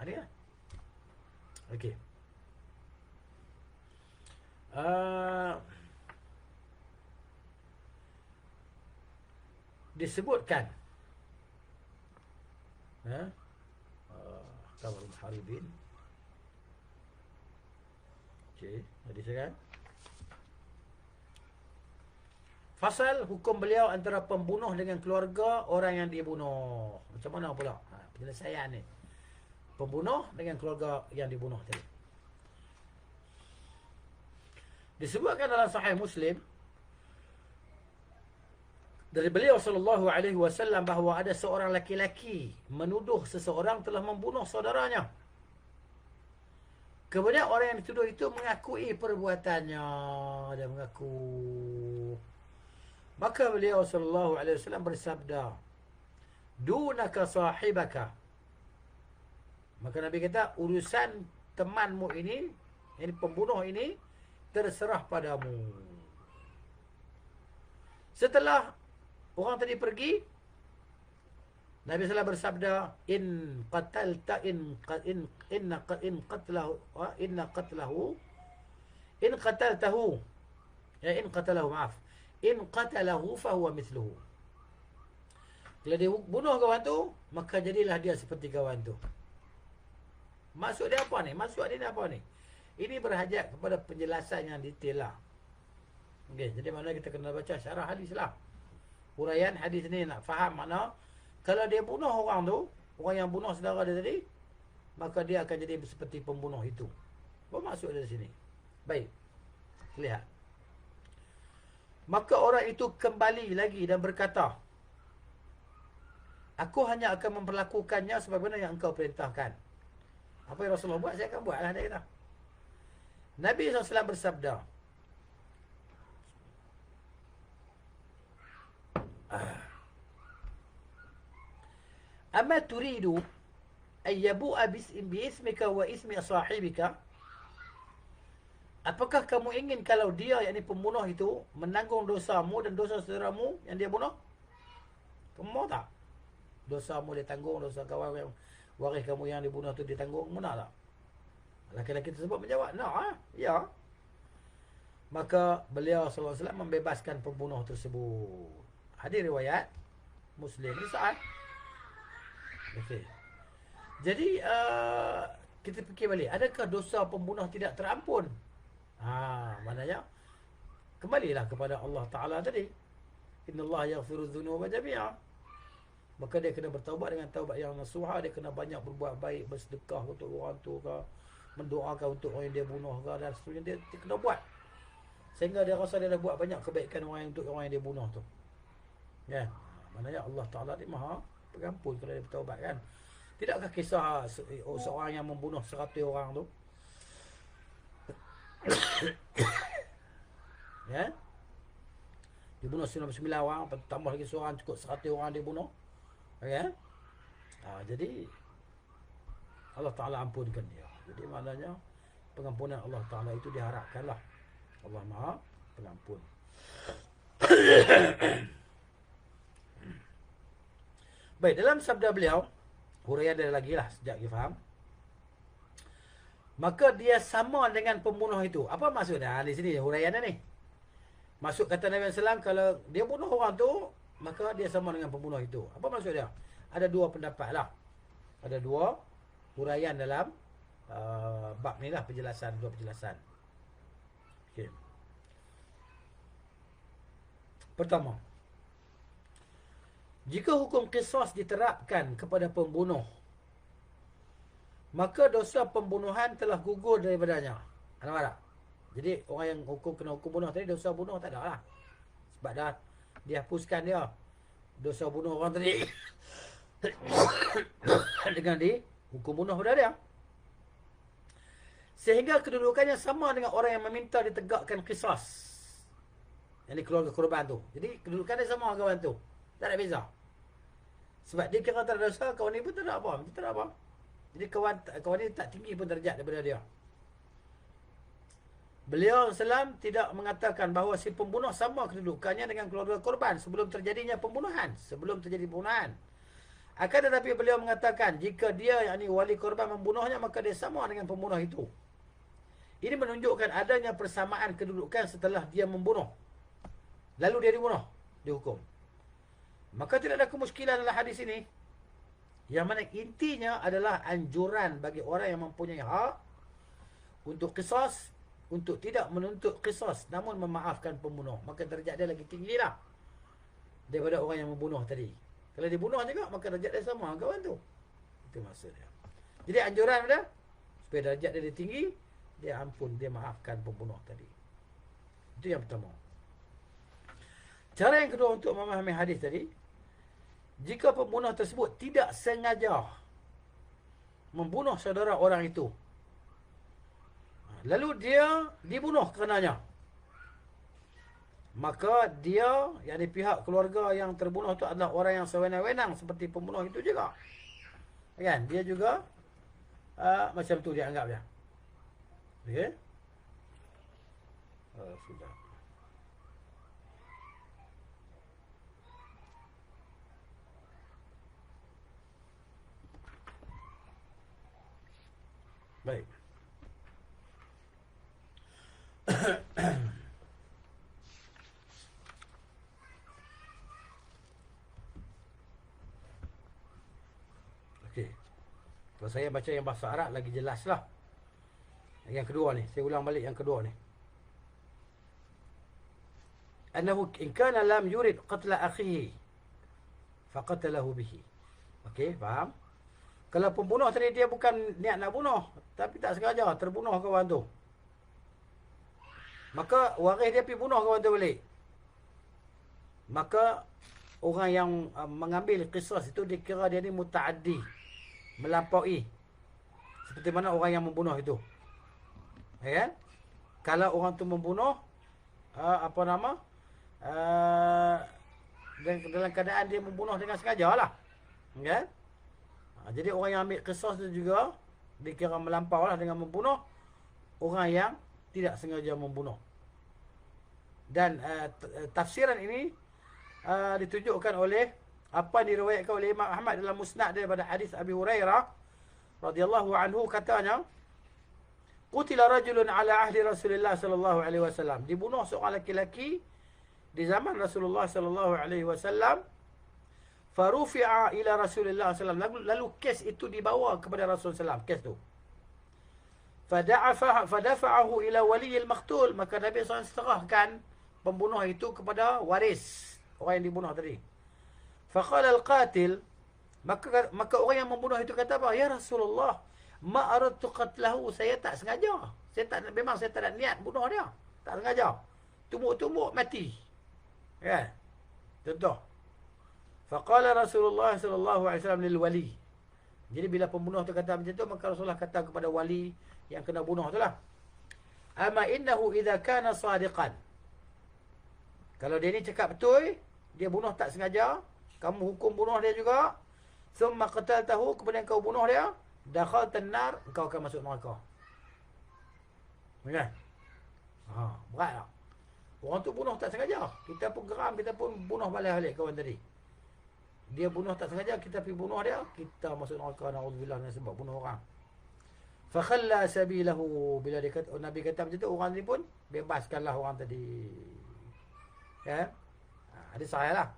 Ni lah. Okey. uh, disebutkan Kabar Muharibin. Okey, hadis kan? Fasal hukum beliau antara pembunuh dengan keluarga orang yang dia bunuh. Macam mana pula? Penyelesaian ni. Pembunuh dengan keluarga yang dibunuh tadi. Disebutkan dalam Sahih Muslim dari beliau sallallahu alaihi wasallam bahawa ada seorang laki-laki menuduh seseorang telah membunuh saudaranya. Kemudian orang yang dituduh itu mengakui perbuatannya. Dia mengaku. Maka beliau sallallahu alaihi wasallam bersabda, "Dunaka sahibaka." Maka Nabi kata, urusan temanmu ini pembunuh ini, terserah padamu. Setelah orang tadi pergi, Nabi sallallahu bersabda, "In qatalta in qatalahu fahuwa mithluhu." Kalau dia bunuh kawan tu, maka jadilah dia seperti kawan tu. Maksud dia apa ni? Maksud dia apa ni? Ini berhajat kepada penjelasan yang detail lah. Okey, jadi mana kita kena baca syarah hadis lah. Huraian hadis ni nak faham makna kalau dia bunuh orang tu, orang yang bunuh saudara dia tadi, maka dia akan jadi seperti pembunuh itu. Apa maksud dari sini? Baik. Lihat. Maka orang itu kembali lagi dan berkata, "Aku hanya akan memperlakukannya sebagaimana yang engkau perintahkan." Apa yang Rasulullah buat, saya akan buat lah, dia kata. Nabi SAW bersabda, "Amma turidu ayyabu'a bi'ismika wa ismi sahibika?" Apakah kamu ingin kalau dia, yakni pembunuh itu, menanggung dosamu dan dosa saudaramu yang dia bunuh? Kamu mau tak? Dosamu dia tanggung, dosa kawan yang waris kamu yang dibunuh tu dia tanggung, kamu nak tak? Laki-laki tersebut menjawab, "Nak, ya." Maka beliau SAW membebaskan pembunuh tersebut. Hadis riwayat Muslim. Ini sahih. Okey. Jadi kita fikir balik, adakah dosa pembunuh tidak terampun? Maknanya kembalilah kepada Allah Ta'ala tadi. Innallaha yaghfiru dzunuba jami'a. Maka dia kena bertaubat dengan taubat yang nasuha. Dia kena banyak berbuat baik, bersedekah untuk orang tu ke, mendoakan untuk orang yang dia bunuh ke, dan seterusnya. Dia kena buat sehingga dia rasa dia dah buat banyak kebaikan untuk orang yang dia bunuh tu. Ya, maknanya Allah Ta'ala dia Maha Pengampun kalau dia bertaubat kan. Tidakkah kisah seorang yang membunuh 100 orang tu? Ya, dia bunuh 99 orang, tambah lagi seorang, cukup 100 orang dia bunuh. Ya, jadi Allah Ta'ala ampunkan dia. Jadi maknanya pengampunan Allah Ta'ala itu diharapkanlah. Allah Maha Pengampun. Baik, dalam sabda beliau, huraian dia lagi lah sejak kita faham. Maka dia sama dengan pembunuh itu. Apa maksudnya? Di sini huraian ni. Maksud kata Nabi SAW, kalau dia bunuh orang tu, maka dia sama dengan pembunuh itu. Apa maksud dia? Ada dua pendapat lah. Ada dua huraian dalam bab ni lah, penjelasan, dua penjelasan. Okay. Pertama, jika hukum qisas diterapkan kepada pembunuh, maka dosa pembunuhan telah gugur daripadanya. Nampak tak? Jadi orang yang kena hukum bunuh tadi, dosa bunuh tak ada lah. Sebab dah dihapuskan dia dosa bunuh orang tadi dengan hukum bunuh pada dia. Sehingga kedudukannya sama dengan orang yang meminta ditegakkan qisas. Yang keluarga korban tu. Jadi kedudukannya sama kawan tu. Tak ada beza. Sebab dia kira tak ada dosa, kawan ni pun tak ada apa. Tak ada apa. Jadi kawan ni tak tinggi pun derajat daripada dia. Beliau SAW tidak mengatakan bahawa si pembunuh sama kedudukannya dengan keluarga korban sebelum terjadinya pembunuhan. Sebelum terjadi pembunuhan. Akan tetapi beliau mengatakan, jika dia, yakni wali korban membunuhnya, maka dia sama dengan pembunuh itu. Ini menunjukkan adanya persamaan kedudukan setelah dia membunuh. Lalu dia dibunuh, dihukum. Maka tidak ada kemuskilan dalam hadis ini. Yang mana intinya adalah anjuran bagi orang yang mempunyai hak untuk qisas, untuk tidak menuntut qisas namun memaafkan pembunuh. Maka derajat dia lagi tinggi lah daripada orang yang membunuh tadi. Kalau dibunuh juga, maka derajat dia sama kawan tu. Itu maksudnya. Jadi anjuran dia supaya derajat dia tinggi, dia ampun, dia maafkan pembunuh tadi. Itu yang pertama. Cara yang kedua untuk memahami hadis tadi, jika pembunuh tersebut tidak sengaja membunuh saudara orang itu, lalu dia dibunuh kerananya, maka dia, yang di pihak keluarga yang terbunuh itu adalah orang yang sewenang-wenang seperti pembunuh itu juga. Kan? Dia juga macam tu dia anggap dia. Okey? Sudah. Baik. Okey. Kalau saya baca yang bahasa Arab lagi jelas lah. Yang kedua ni, saya ulang balik yang kedua ni. Annahu in kana lam yurid qatla akhihi faqatalahu bihi. Okey, faham? Kalau pembunuh tadi dia bukan niat nak bunuh, tapi tak sengaja terbunuh kawan tu, maka waris dia pergi bunuh kawan tu balik. Maka orang yang mengambil qisas itu dikira dia ni muta'addi, melampaui. Seperti mana orang yang membunuh itu. Ya kan? Kalau orang tu membunuh dalam keadaan dia membunuh dengan sengaja lah. Ya kan? Jadi orang yang ambil qisas tu juga dikira melampau lah dengan membunuh orang yang tidak sengaja membunuh. Dan tafsiran ini ditunjukkan oleh apa yang diriwayatkan oleh Imam Ahmad dalam Musnad daripada hadis Abi Hurairah radhiyallahu anhu, katanya, qutila rajulun ala ahli Rasulullah sallallahu alaihi wasallam. Dibunuh seorang lelaki di zaman Rasulullah sallallahu alaihi wasallam. Farufi'a ila Rasulullah sallallahu alaihi wasallam. Lalu kes itu dibawa kepada Rasulullah sallallahu, kes tu. Fadafa'ahu ila wali al-maqtul. Maka Nabi SAW serahkan pembunuh itu kepada waris orang yang dibunuh tadi. Faqala al-qatil, maka orang yang membunuh itu kata apa? Ya Rasulullah, ma aradtu qatlahu, saya tak sengaja. Memang saya tak ada niat bunuh dia. Tak sengaja. Tumbuk-tumbuk mati. Ya. Contoh. Faqala Rasulullah sallallahu alaihi wasallam lil wali. Jadi bila pembunuh tu kata macam tu, maka Rasulullah kata kepada wali yang kena bunuh tu lah, ama innahu idza kana sadiqan. Kalau dia ni cakap betul, dia bunuh tak sengaja, kamu hukum bunuh dia juga. Thumma qataltahu, kemudian kau bunuh dia, dakhaltan nar, kau akan masuk neraka. Kan? Berat tak? Orang tu bunuh tak sengaja, kita pun geram, kita pun bunuh balik kawan tadi. Dia bunuh tak sengaja, kita pergi bunuh dia, kita masuk neraka, na'udzubillah, sebab bunuh orang. Fakhalla sabilahu, bila dia kata, Nabi kata macam tu, orang ni pun bebaskanlah orang tadi. Ya? Hadis sahih lah.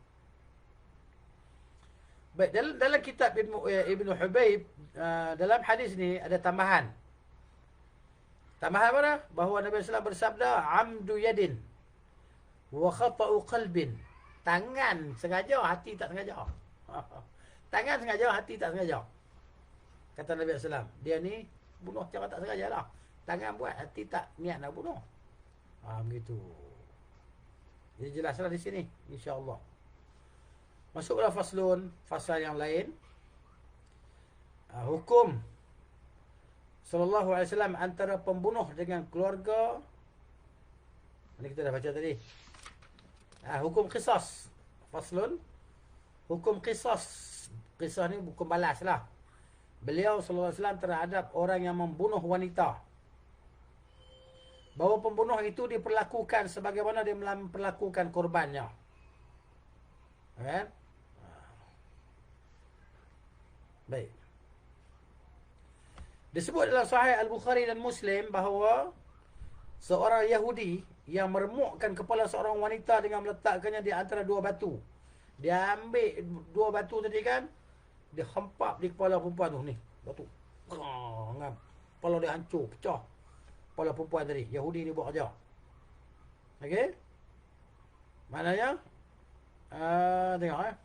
Baik, dalam kitab Ibn Hubayb, dalam hadis ni ada tambahan. Tambahan mana? Bahawa Nabi SAW bersabda, amdu yadin wa khata'u qalbin. Tangan sengaja, hati tak sengaja. Tangan sengaja, hati tak sengaja. Kata Nabi SAW, dia ni bunuh cara tak sengaja lah. Tangan buat, hati tak niat nak bunuh. Begitu. Jadi jelaslah di sini, insya-Allah. Masuklah fasal yang lain. Hukum sallallahu alaihi wasallam antara pembunuh dengan keluarga. Ini kita dah baca tadi. Hukum qisas. Faslun. Hukum qisas. Qisas ni hukum balas lah. Beliau sallallahu alaihi wasallam terhadap orang yang membunuh wanita, bahawa pembunuh itu diperlakukan sebagaimana dia memperlakukan korbannya. Kan? Baik. Disebut dalam Sahih Al-Bukhari dan Muslim bahawa seorang Yahudi yang meremukkan kepala seorang wanita dengan meletakkannya di antara dua batu. Dia ambil dua batu tadi kan, dia hempap di kepala perempuan tu ni. Batu. Ngam. Kepala dia hancur, pecah. Kepala perempuan tadi. Yahudi ni buat kerja. Okey? Maknanya tengok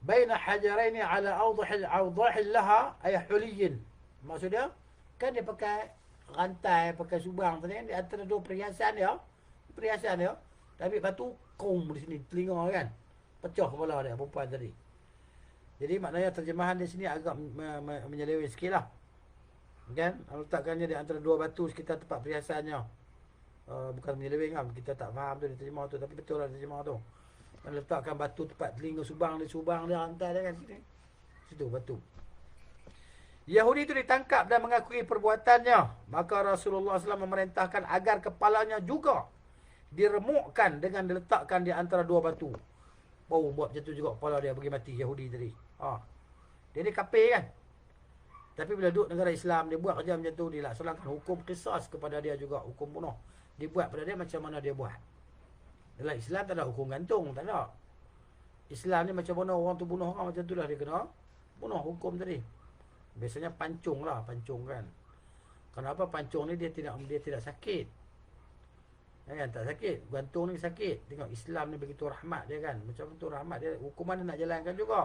baina hajaraini ala awdahil laha ay huliyin. Maksudnya kan dia pakai rantai, pakai subang tadi kan, di antara dua perhiasan dia. Dia ambil batu kum di sini telinga kan. Pecah kepala dia perempuan tadi. Jadi maknanya terjemahan di sini agak menyeleweng sikitlah. Kan? Letakkannya di antara dua batu sekitar tempat perhiasannya. Bukan menyeleweng kan, kita tak faham tu dia terjemah tu, tapi betul lah terjemah tu. Letakkan batu tempat telinga subang dia rantai dia kan sini. Situ batu. Yahudi itu ditangkap dan mengakui perbuatannya. Maka Rasulullah SAW memerintahkan agar kepalanya juga diremukkan dengan diletakkan di antara dua batu. Baru buat macam tu juga kepala dia pergi mati Yahudi tadi. Dia ni kafir kan. Tapi bila duduk negara Islam, dia buat kerja macam tu, dilaksanakan hukum qisas kepada dia juga, hukum bunuh. Dibuat pada dia macam mana dia buat. Dalam Islam tak ada hukum gantung, tak ada. Islam ni macam mana orang tu bunuh orang, macam tu lah dia kena bunuh hukum tadi. Biasanya pancung lah, pancung kan. Kenapa pancung ni dia tidak sakit. Kan, tak sakit. Gantung ni sakit. Tengok Islam ni begitu rahmat dia kan. Macam tu rahmat dia, hukuman dia nak jalankan juga.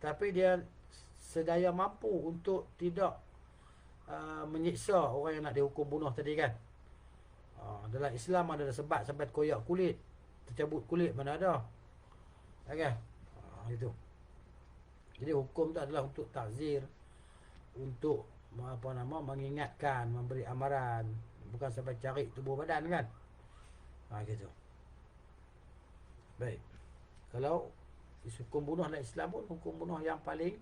Tapi dia sedaya mampu untuk tidak menyiksa orang yang nak dihukum bunuh tadi kan. Dalam Islam ada sebab sampai koyak kulit, tercabut kulit mana ada. Kan? Itu. Jadi hukum tu adalah untuk takzir, untuk mengingatkan, memberi amaran, bukan sampai cari tubuh badan kan. Gitu. Baik. Kalau hukum bunuh dalam Islam pun hukum bunuh yang paling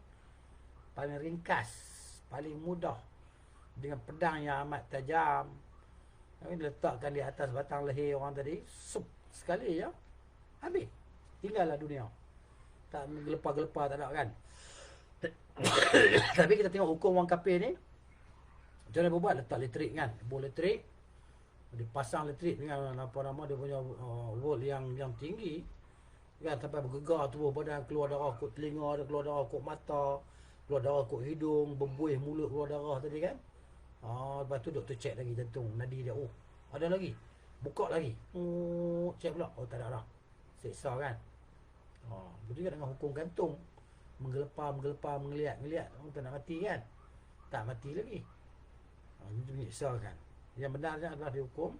ringkas, paling mudah, dengan pedang yang amat tajam. Letakkan di atas batang leher orang tadi, sup sekali ya, habis, tinggallah dunia. Tak gelepar-gelepar, tak ada kan. Tapi kita tengok hukum orang kafir ni, macam mana buat? Letak elektrik kan, bol elektrik, dipasang elektrik dengan dia punya volt yang tinggi kan, sampai bergegar tubuh badan, keluar darah kot telinga, keluar darah kot mata, keluar darah kot hidung, berbuih mulut, keluar darah tadi kan. Lepas tu doktor cek lagi jantung, nadi dia, ada lagi, buka lagi, cek pula, tak ada dah, seksa kan. Begitu dengan hukum gantung, menggelepar, mengeliat, tak nak mati kan, tak mati lagi. Itu menyiksa kan. Yang benarnya adalah dihukum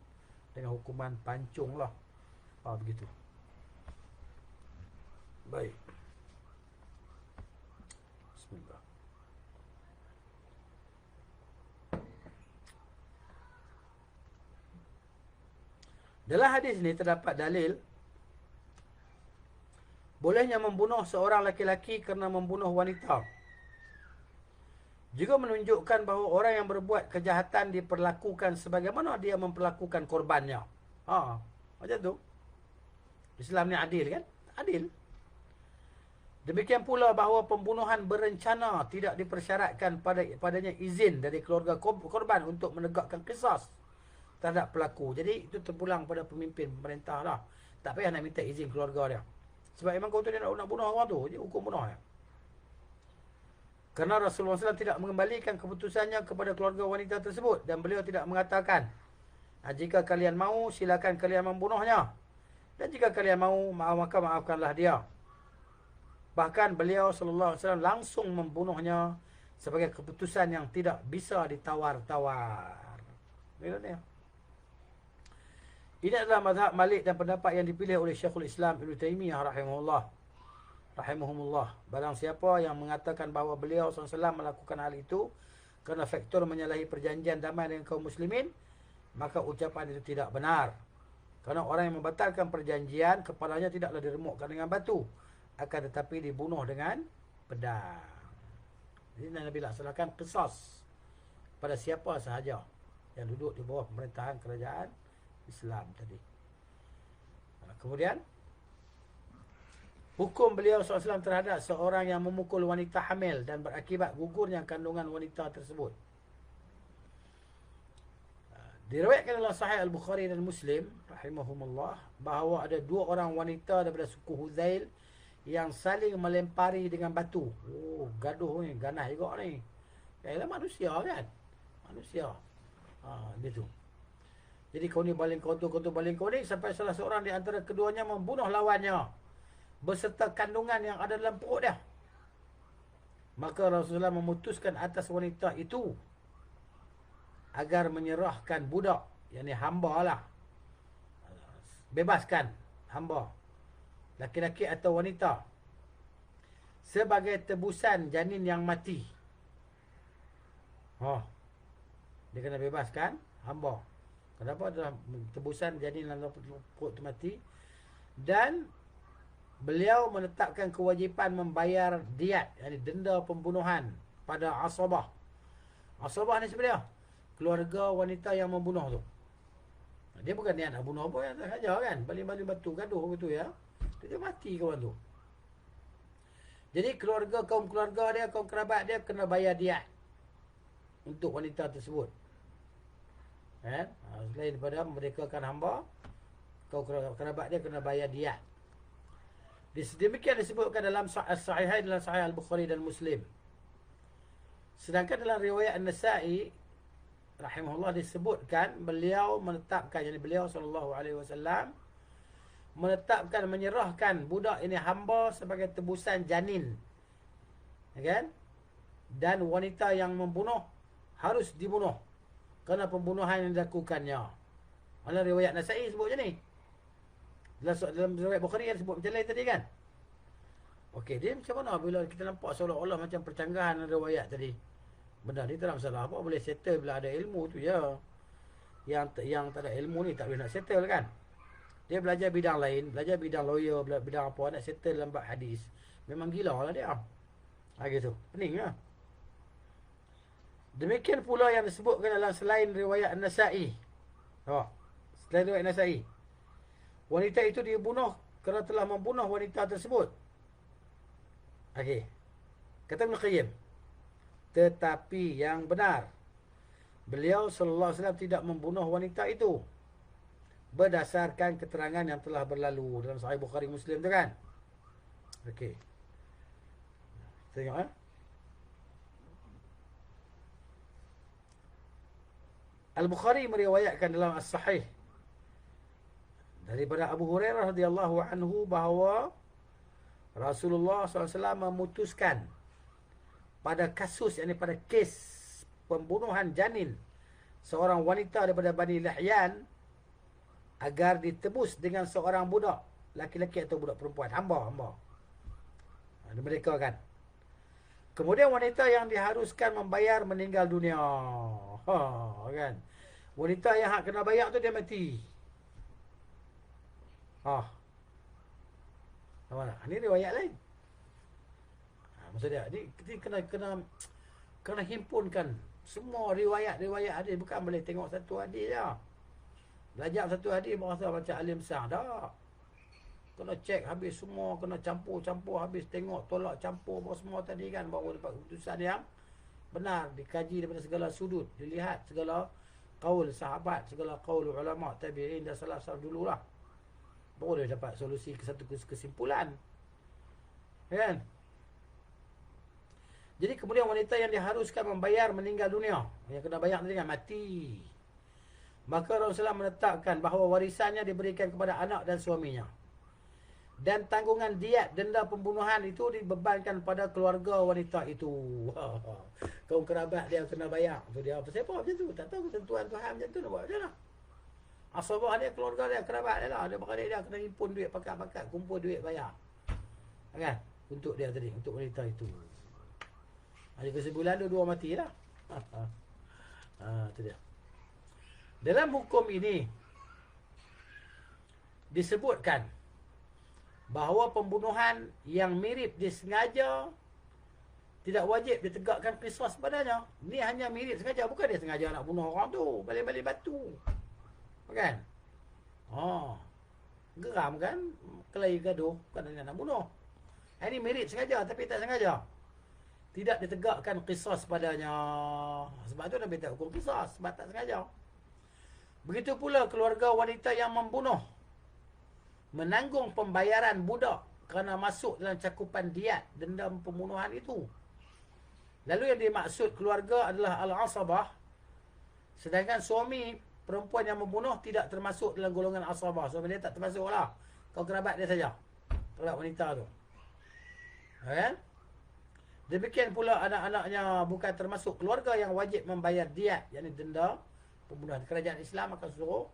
dengan hukuman pancung lah. Begitu. Baik. Bismillah. Dalam hadis ni terdapat dalil bolehnya membunuh seorang laki-laki kerana membunuh wanita. Juga menunjukkan bahawa orang yang berbuat kejahatan diperlakukan sebagaimana dia memperlakukan korbannya. Macam tu. Islam ni adil kan? Adil. Demikian pula bahawa pembunuhan berencana tidak dipersyaratkan padanya izin dari keluarga korban untuk menegakkan qisas terhadap pelaku. Jadi itu terpulang pada pemimpin pemerintah lah. Tak payah nak minta izin keluarga dia. Sebab memang kau tu dia nak bunuh orang tu, dia hukum bunuh dia. Kerana Rasulullah SAW tidak mengembalikan keputusannya kepada keluarga wanita tersebut. Dan beliau tidak mengatakan, jika kalian mahu, silakan kalian membunuhnya. Dan jika kalian mahu, maka maafkanlah dia. Bahkan beliau SAW langsung membunuhnya sebagai keputusan yang tidak bisa ditawar-tawar. Ini adalah mazhab Malik dan pendapat yang dipilih oleh Syekhul Islam Ibn Taymiyah rahimahumullah. Barang siapa yang mengatakan bahawa beliau SAW melakukan hal itu kerana faktor menyalahi perjanjian damai dengan kaum muslimin, maka ucapan itu tidak benar. Kerana orang yang membatalkan perjanjian, kepalanya tidaklah diremukkan dengan batu, akan tetapi dibunuh dengan pedang. Jadi Nabi laksanakan qisas pada siapa sahaja yang duduk di bawah pemerintahan kerajaan Islam tadi. Kemudian hukum beliau SAW terhadap seorang yang memukul wanita hamil dan berakibat gugurnya kandungan wanita tersebut. Diriwayatkan dalam Sahih Al-Bukhari dan Muslim rahimahumullah bahawa ada dua orang wanita daripada suku Huzail yang saling melempari dengan batu. Oh, gaduh ni, ganas juga ni. Yalah manusia kan? Manusia. Gitu. Jadi kau ni baling kau tu baling kau ni, sampai salah seorang di antara keduanya membunuh lawannya beserta kandungan yang ada dalam perut dia. Maka Rasulullah memutuskan atas wanita itu agar menyerahkan budak, yakni hamba lah. Bebaskan hamba, laki-laki atau wanita, sebagai tebusan janin yang mati. Dia kena bebaskan hamba. Kenapa? Adalah tebusan janin dalam perut tu mati. Dan beliau menetapkan kewajipan membayar diat, yakni denda pembunuhan pada asabah. Asabah ni sebenarnya keluarga wanita yang membunuh tu. Dia bukan niat nak bunuh apa, yang tak saja kan, baling-baling batu, gaduh begitu ya. Dia mati kawan tu. Jadi kaum keluarga dia, kaum kerabat dia kena bayar diat untuk wanita tersebut. Kan? Selain daripada memerdekakan hamba, kaum kerabat dia kena bayar diat. Demikian disebutkan dalam As-Sahihain, dalam Sahih Al-Bukhari dan Muslim. Sedangkan dalam riwayat An-Nasa'i rahimahullah disebutkan beliau menetapkan, yani beliau SAW menetapkan menyerahkan budak ini hamba sebagai tebusan janin, kan? Dan wanita yang membunuh harus dibunuh kerana pembunuhan yang dilakukannya. Dalam riwayat Nasa'i sebut macam ni. Dalam riwayat Bukhari yang sebut macam lain tadi kan. Okey, dia macam mana bila kita nampak seolah-olah macam percanggahan riwayat tadi. Benda ni tak ada masalah apa, boleh settle bila ada ilmu tu ya. Yang tak ada ilmu ni tak boleh nak settle kan. Dia belajar bidang lain, belajar bidang lawyer, bidang apa, nak settle dalam bab hadis. Memang gila lah dia. Gitu. Pening lah. Demikian pula yang disebutkan dalam selain riwayat An-Nasa'i. Selain riwayat An-Nasa'i. Wanita itu dibunuh kerana telah membunuh wanita tersebut. Okey. Kata Ibn Qayyim, tetapi yang benar, beliau sallallahu alaihi wasallam tidak membunuh wanita itu berdasarkan keterangan yang telah berlalu dalam Sahih Bukhari Muslim tu kan. Okey. Tengok Al-Bukhari meriwayatkan dalam As-Sahih daripada Abu Hurairah radhiyallahu anhu bahawa Rasulullah SAW memutuskan pada kasus, yakni pada kes pembunuhan janin seorang wanita daripada Bani Lahyan agar ditebus dengan seorang budak laki-laki atau budak perempuan, hamba. Mereka kan. Kemudian wanita yang diharuskan membayar meninggal dunia. Kan. Wanita yang hak kena bayar tu dia mati. Mana? Ini riwayat lain. Maksud dia, ni kena himpunkan semua riwayat hadis, bukan boleh tengok satu hadis je. Belajar satu hadis berasa macam alim besar dah. Kena cek habis semua, kena campur habis, tengok, tolak, campur semua tadi kan, baru dapat keputusan yang benar, dikaji daripada segala sudut, dilihat segala qaul sahabat, segala qaul ulama tabi'in dan salaf dululah. Baru dia dapat solusi ke satu kesimpulan. Kan? Jadi kemudian wanita yang diharuskan membayar meninggal dunia, yang kena bayar tadi kan, mati. Maka Rasulullah menetapkan bahawa warisannya diberikan kepada anak dan suaminya. Dan tanggungan diat denda pembunuhan itu dibebankan pada keluarga wanita itu. Kaum kerabat dia kena bayar. Tu dia apa siapa macam tu? Tak tahu ketentuan Tuhan macam tu nak buat macam mana. Asabah dia, keluarga dia, kerabat dia lah. Dia beradik dia kena himpun duit, pakat-pakat, kumpul duit bayar. Kan? Untuk dia tadi, untuk wanita itu. Hari ke-9 dua mati lah. Itu dia. Dalam hukum ini disebutkan bahawa pembunuhan yang mirip disengaja tidak wajib ditegakkan qisas padanya. Ini hanya mirip sengaja, bukan dia sengaja nak bunuh orang tu, baling-baling batu. Kan? Geram kan? Kelahi gaduh, bukan dia nak bunuh. Ini mirip sengaja tapi tak sengaja. Tidak ditegakkan qisas padanya. Sebab tu Nabi tak hukum qisas, sebab tak sengaja. Begitu pula keluarga wanita yang membunuh menanggung pembayaran budak kerana masuk dalam cakupan diat dendam pembunuhan itu. Lalu yang dimaksud keluarga adalah al-asabah, sedangkan suami perempuan yang membunuh tidak termasuk dalam golongan asabah. Suami dia tak termasuklah. Kau kerabat dia saja. Kerabat wanita tu. Kan? Demikian pula anak-anaknya bukan termasuk keluarga yang wajib membayar diat, yakni denda pembunuhan. Kerajaan Islam akan suruh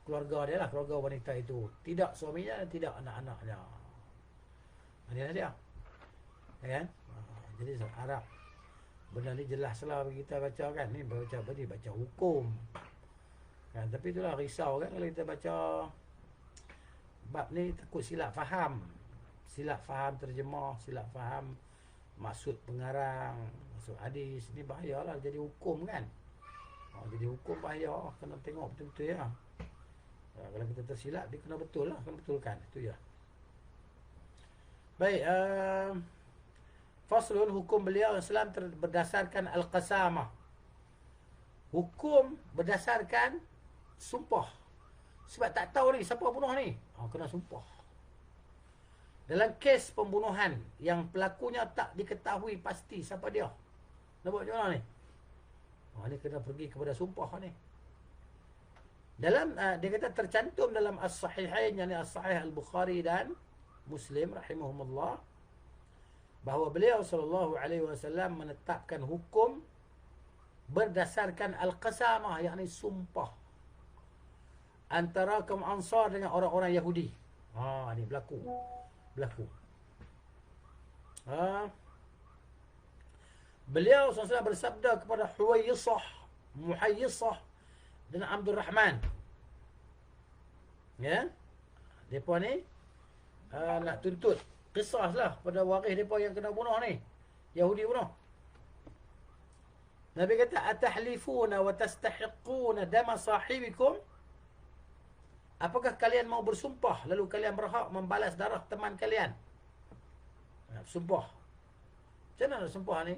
keluarga dia lah, keluarga wanita itu. Tidak suaminya dan tidak anak-anaknya. Ini dia. Kan? Jadi Arab. Benda ni jelaslah kita baca kan. Ni baca apa ni? Baca hukum. Kan? Tapi itulah risau kan kalau kita baca bab ni, takut silap faham. Silap faham terjemah, silap faham maksud pengarang, maksud hadis. Ni bahayalah jadi hukum kan. Jadi hukum bahaya. Kena tengok betul-betul ya. Kalau kita tersilap, dia kena betul lah. Kena betulkan. Itu je. Baik. Faslun, hukum beliau Islam berdasarkan Al-Qasamah. Hukum berdasarkan sumpah. Sebab tak tahu ni siapa bunuh ni. Kena sumpah. Dalam kes pembunuhan yang pelakunya tak diketahui pasti siapa dia. Nampak macam mana ni? Ni kena pergi kepada sumpah ni. Dalam dia kata tercantum dalam As-Sahihain, yakni As-Sahih Al-Bukhari dan Muslim rahimahumullah, bahawa beliau sallallahu alaihi wasallam menetapkan hukum berdasarkan al-qasamah, yakni sumpah antara kaum Ansar dengan orang-orang Yahudi. Ni berlaku. Beliau SAW bersabda kepada Huwaisah, Muhayyisah dan Abdul Rahman. Ya. Depa ni nak tuntut qisas lah pada waris depa yang kena bunuh ni. Yahudi bunuh. Nabi kata, atahlifuna wa tastahiquna dama sahibikum? Apakah kalian mau bersumpah lalu kalian berhak membalas darah teman kalian? Sumpah. Macam mana sumpah ni?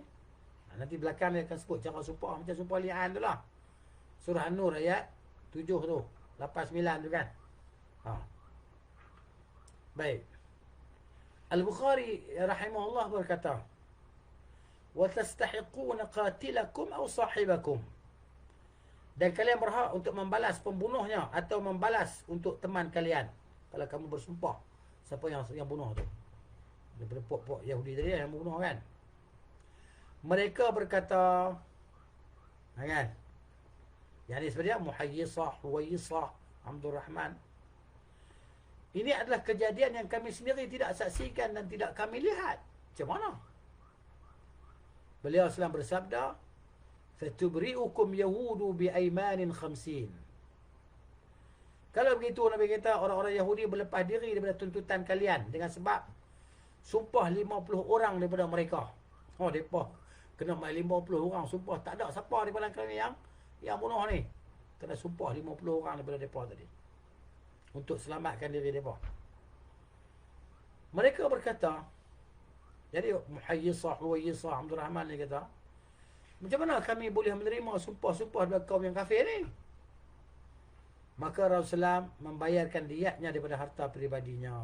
Nanti belakang dia akan sebut cara sumpah. Macam sumpah li'an tu lah. Surah An-Nur ayat 7 tu. 8-9 tu kan. Baik. Al-Bukhari rahimahullah berkata, wa tastahiquna qatilakum aw sahibakum? Dan kalian berhak untuk membalas pembunuhnya atau membalas untuk teman kalian. Kalau kamu bersumpah, siapa yang bunuh tu? Daripada pok-pok Yahudi tadi yang bunuh kan. Mereka berkata, kan? Yang ini sebenarnya Muhayyisah, Huwaisah, Abdul Rahman. Ini adalah kejadian yang kami sendiri tidak saksikan dan tidak kami lihat. Macam mana? Beliau SAW bersabda, fatubri'ukum yahudu bi'aimanin khamsin. Kalau begitu Nabi kata, orang-orang Yahudi berlepas diri daripada tuntutan kalian dengan sebab sumpah 50 orang daripada mereka. Mereka kena 50 orang sumpah. Tak ada siapa daripada kalian yang bunuh ni. Kena sumpah 50 orang daripada mereka tadi, untuk selamatkan diri mereka. Mereka berkata, jadi Muhayyisah, Huwaisah, Abdul Rahman ni kata, macam mana kami boleh menerima sumpah-sumpah daripada kaum yang kafir ni? Maka Rasulullah membayarkan diatnya daripada harta peribadinya.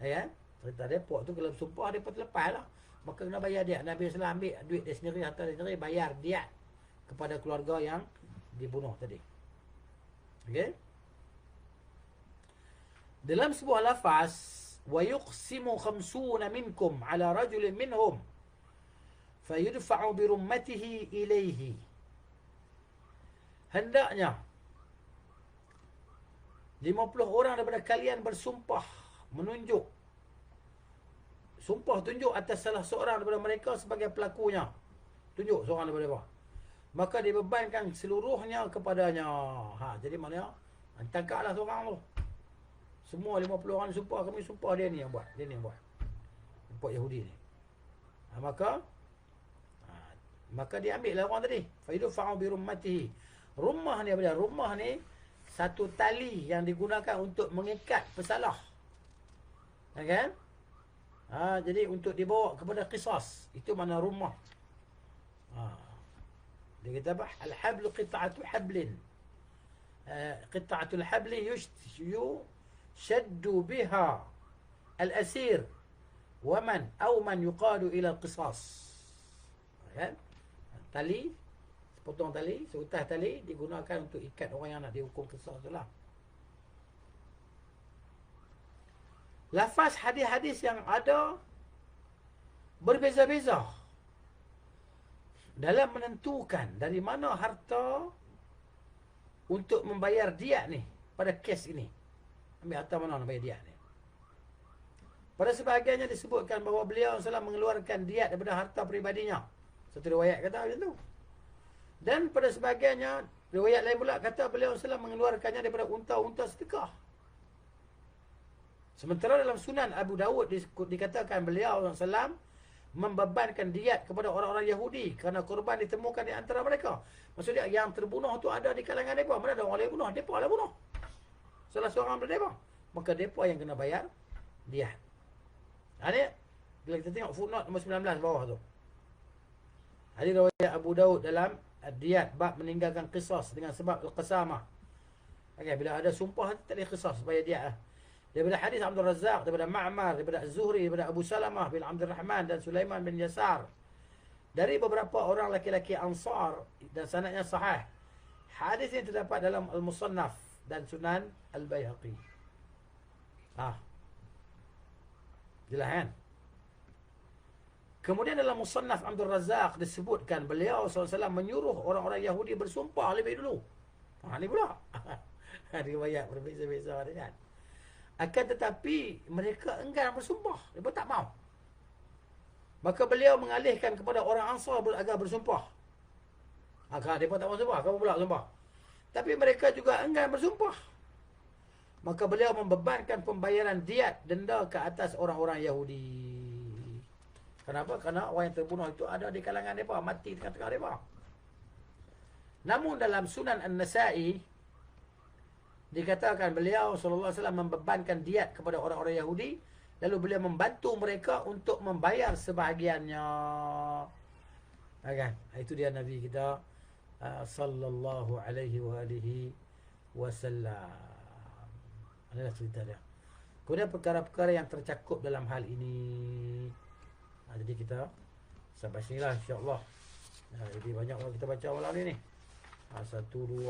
Ya, cerita mereka tu kalau sumpah mereka terlepas lah. Maka kena bayar diat. Nabi SAW ambil duit dia sendiri, harta dia sendiri, bayar diat kepada keluarga yang dibunuh tadi. Okey. Dalam sebuah lafaz, wa yuqsimu 50 minkum ala rajulin minhum fayudfa'u bi rummatihi ilaihi. Hendaknya 50 orang daripada kalian bersumpah, menunjuk, sumpah tunjuk atas salah seorang daripada mereka sebagai pelakunya. Tunjuk seorang daripada mereka, maka dibebankan seluruhnya kepadanya. Jadi maknanya tangkaplah seorang tu. Semua 50 orang sumpah, kami sumpah dia ni yang buat. Dia ni yang buat. Import Yahudi ni. Maka dia ambil lah orang tadi. Fayudfa'u bi rummatihi. Rumah ni apa dia? Rumah ni satu tali yang digunakan untuk mengikat pesalah. Kan? Jadi untuk dibawa kepada qisas. Itu mana rumah. Dia kata apa? Al-hablu qita'atu hablin. Qita'atul habli yushaddu biha al-asir wa man aw man yuqadu ila al-qisas. Kan? Tali, sepotong tali, seutas tali digunakan untuk ikat orang yang nak dihukum qisas itulah. Lafaz hadis-hadis yang ada berbeza-beza dalam menentukan dari mana harta untuk membayar diat ni pada kes ini. Ambil harta mana nak bayar diat ni. Pada sebahagiannya disebutkan bahawa beliau SAW mengeluarkan diat daripada harta peribadinya. Satu riwayat kata macam tu. Dan pada sebahagiannya, riwayat lain pula kata beliau SAW mengeluarkannya daripada unta-unta sedekah. Sementara dalam Sunan Abu Dawud dikatakan beliau SAW membebankan diat kepada orang-orang Yahudi kerana korban ditemukan di antara mereka. Maksudnya yang terbunuh tu ada di kalangan mereka. Mana ada orang lain bunuh? Mereka lah bunuh. Salah seorang daripada mereka. Maka mereka yang kena bayar diat. Ini bila kita tengok footnote nombor 19 bawah tu. Hadis riwayat Abu Daud dalam diat bab meninggalkan qisas dengan sebab al-qasamah. Okay, bila ada sumpah tak ada qisas bayar diat lah. Daripada hadis Abdul Razzaq, daripada Ma'mar, daripada Az-Zuhri, daripada Abu Salamah bin Abdul Rahman dan Sulaiman bin Yasar. Dari beberapa orang laki-laki Ansar dan sanadnya sahih. Hadis ini terdapat dalam Al-Musannaf dan Sunan Al-Baihaqi. Jelas kan? Kemudian dalam Musannaf Abdul Razzaq disebutkan beliau SAW menyuruh orang-orang Yahudi bersumpah lebih dulu. Ini pula. Riwayat berbeza-beza kan. Akan tetapi mereka enggan bersumpah. Mereka tak mau. Maka beliau mengalihkan kepada orang Ansar agar bersumpah. Kalau mereka tak mau sumpah, kamu pula sumpah. Tapi mereka juga enggan bersumpah. Maka beliau membebankan pembayaran diat denda ke atas orang-orang Yahudi. Kenapa? Kerana orang yang terbunuh itu ada di kalangan mereka. Mati di tengah-tengah mereka. Namun dalam Sunan An-Nasa'i dikatakan beliau SAW membebankan diat kepada orang-orang Yahudi. Lalu beliau membantu mereka untuk membayar sebahagiannya. Okay. Itu dia Nabi kita sallallahu alaihi wa alihi wasallam. Inilah cerita dia. Kemudian perkara-perkara yang tercakup dalam hal ini. Jadi kita sampai sinilah insya-Allah. Jadi banyak orang kita baca malam ni. 1, 2,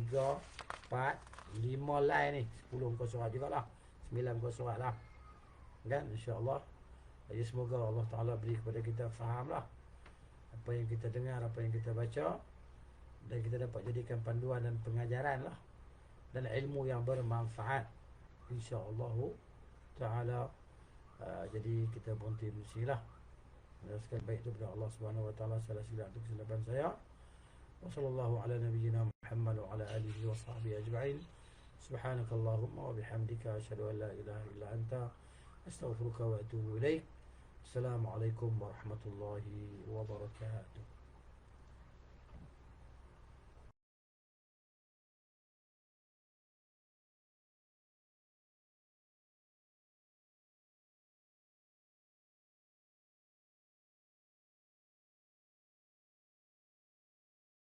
3, 4, 5 line ni. 10 muka surat jugalah. 9 muka surat lah. Kan insya-Allah. Jadi semoga Allah Taala beri kepada kita fahamlah apa yang kita dengar, apa yang kita baca, dan kita dapat jadikan panduan dan pengajaran lah, dan ilmu yang bermanfaat insya-Allah Taala. Jadi kita berhenti di sini lah. Sekali baik daripada Allah Subhanahu Wa Taala. Salah silap untuk kesilapan saya. Wassallallahu ala nabiyyina Muhammad wa ala alihi wa sahbihi ajma'in. Subhanakallahumma wa bihamdika asyhadu an la ilaha illa anta astaghfiruka wa atubu ilaik. Assalamualaikum warahmatullahi wabarakatuh.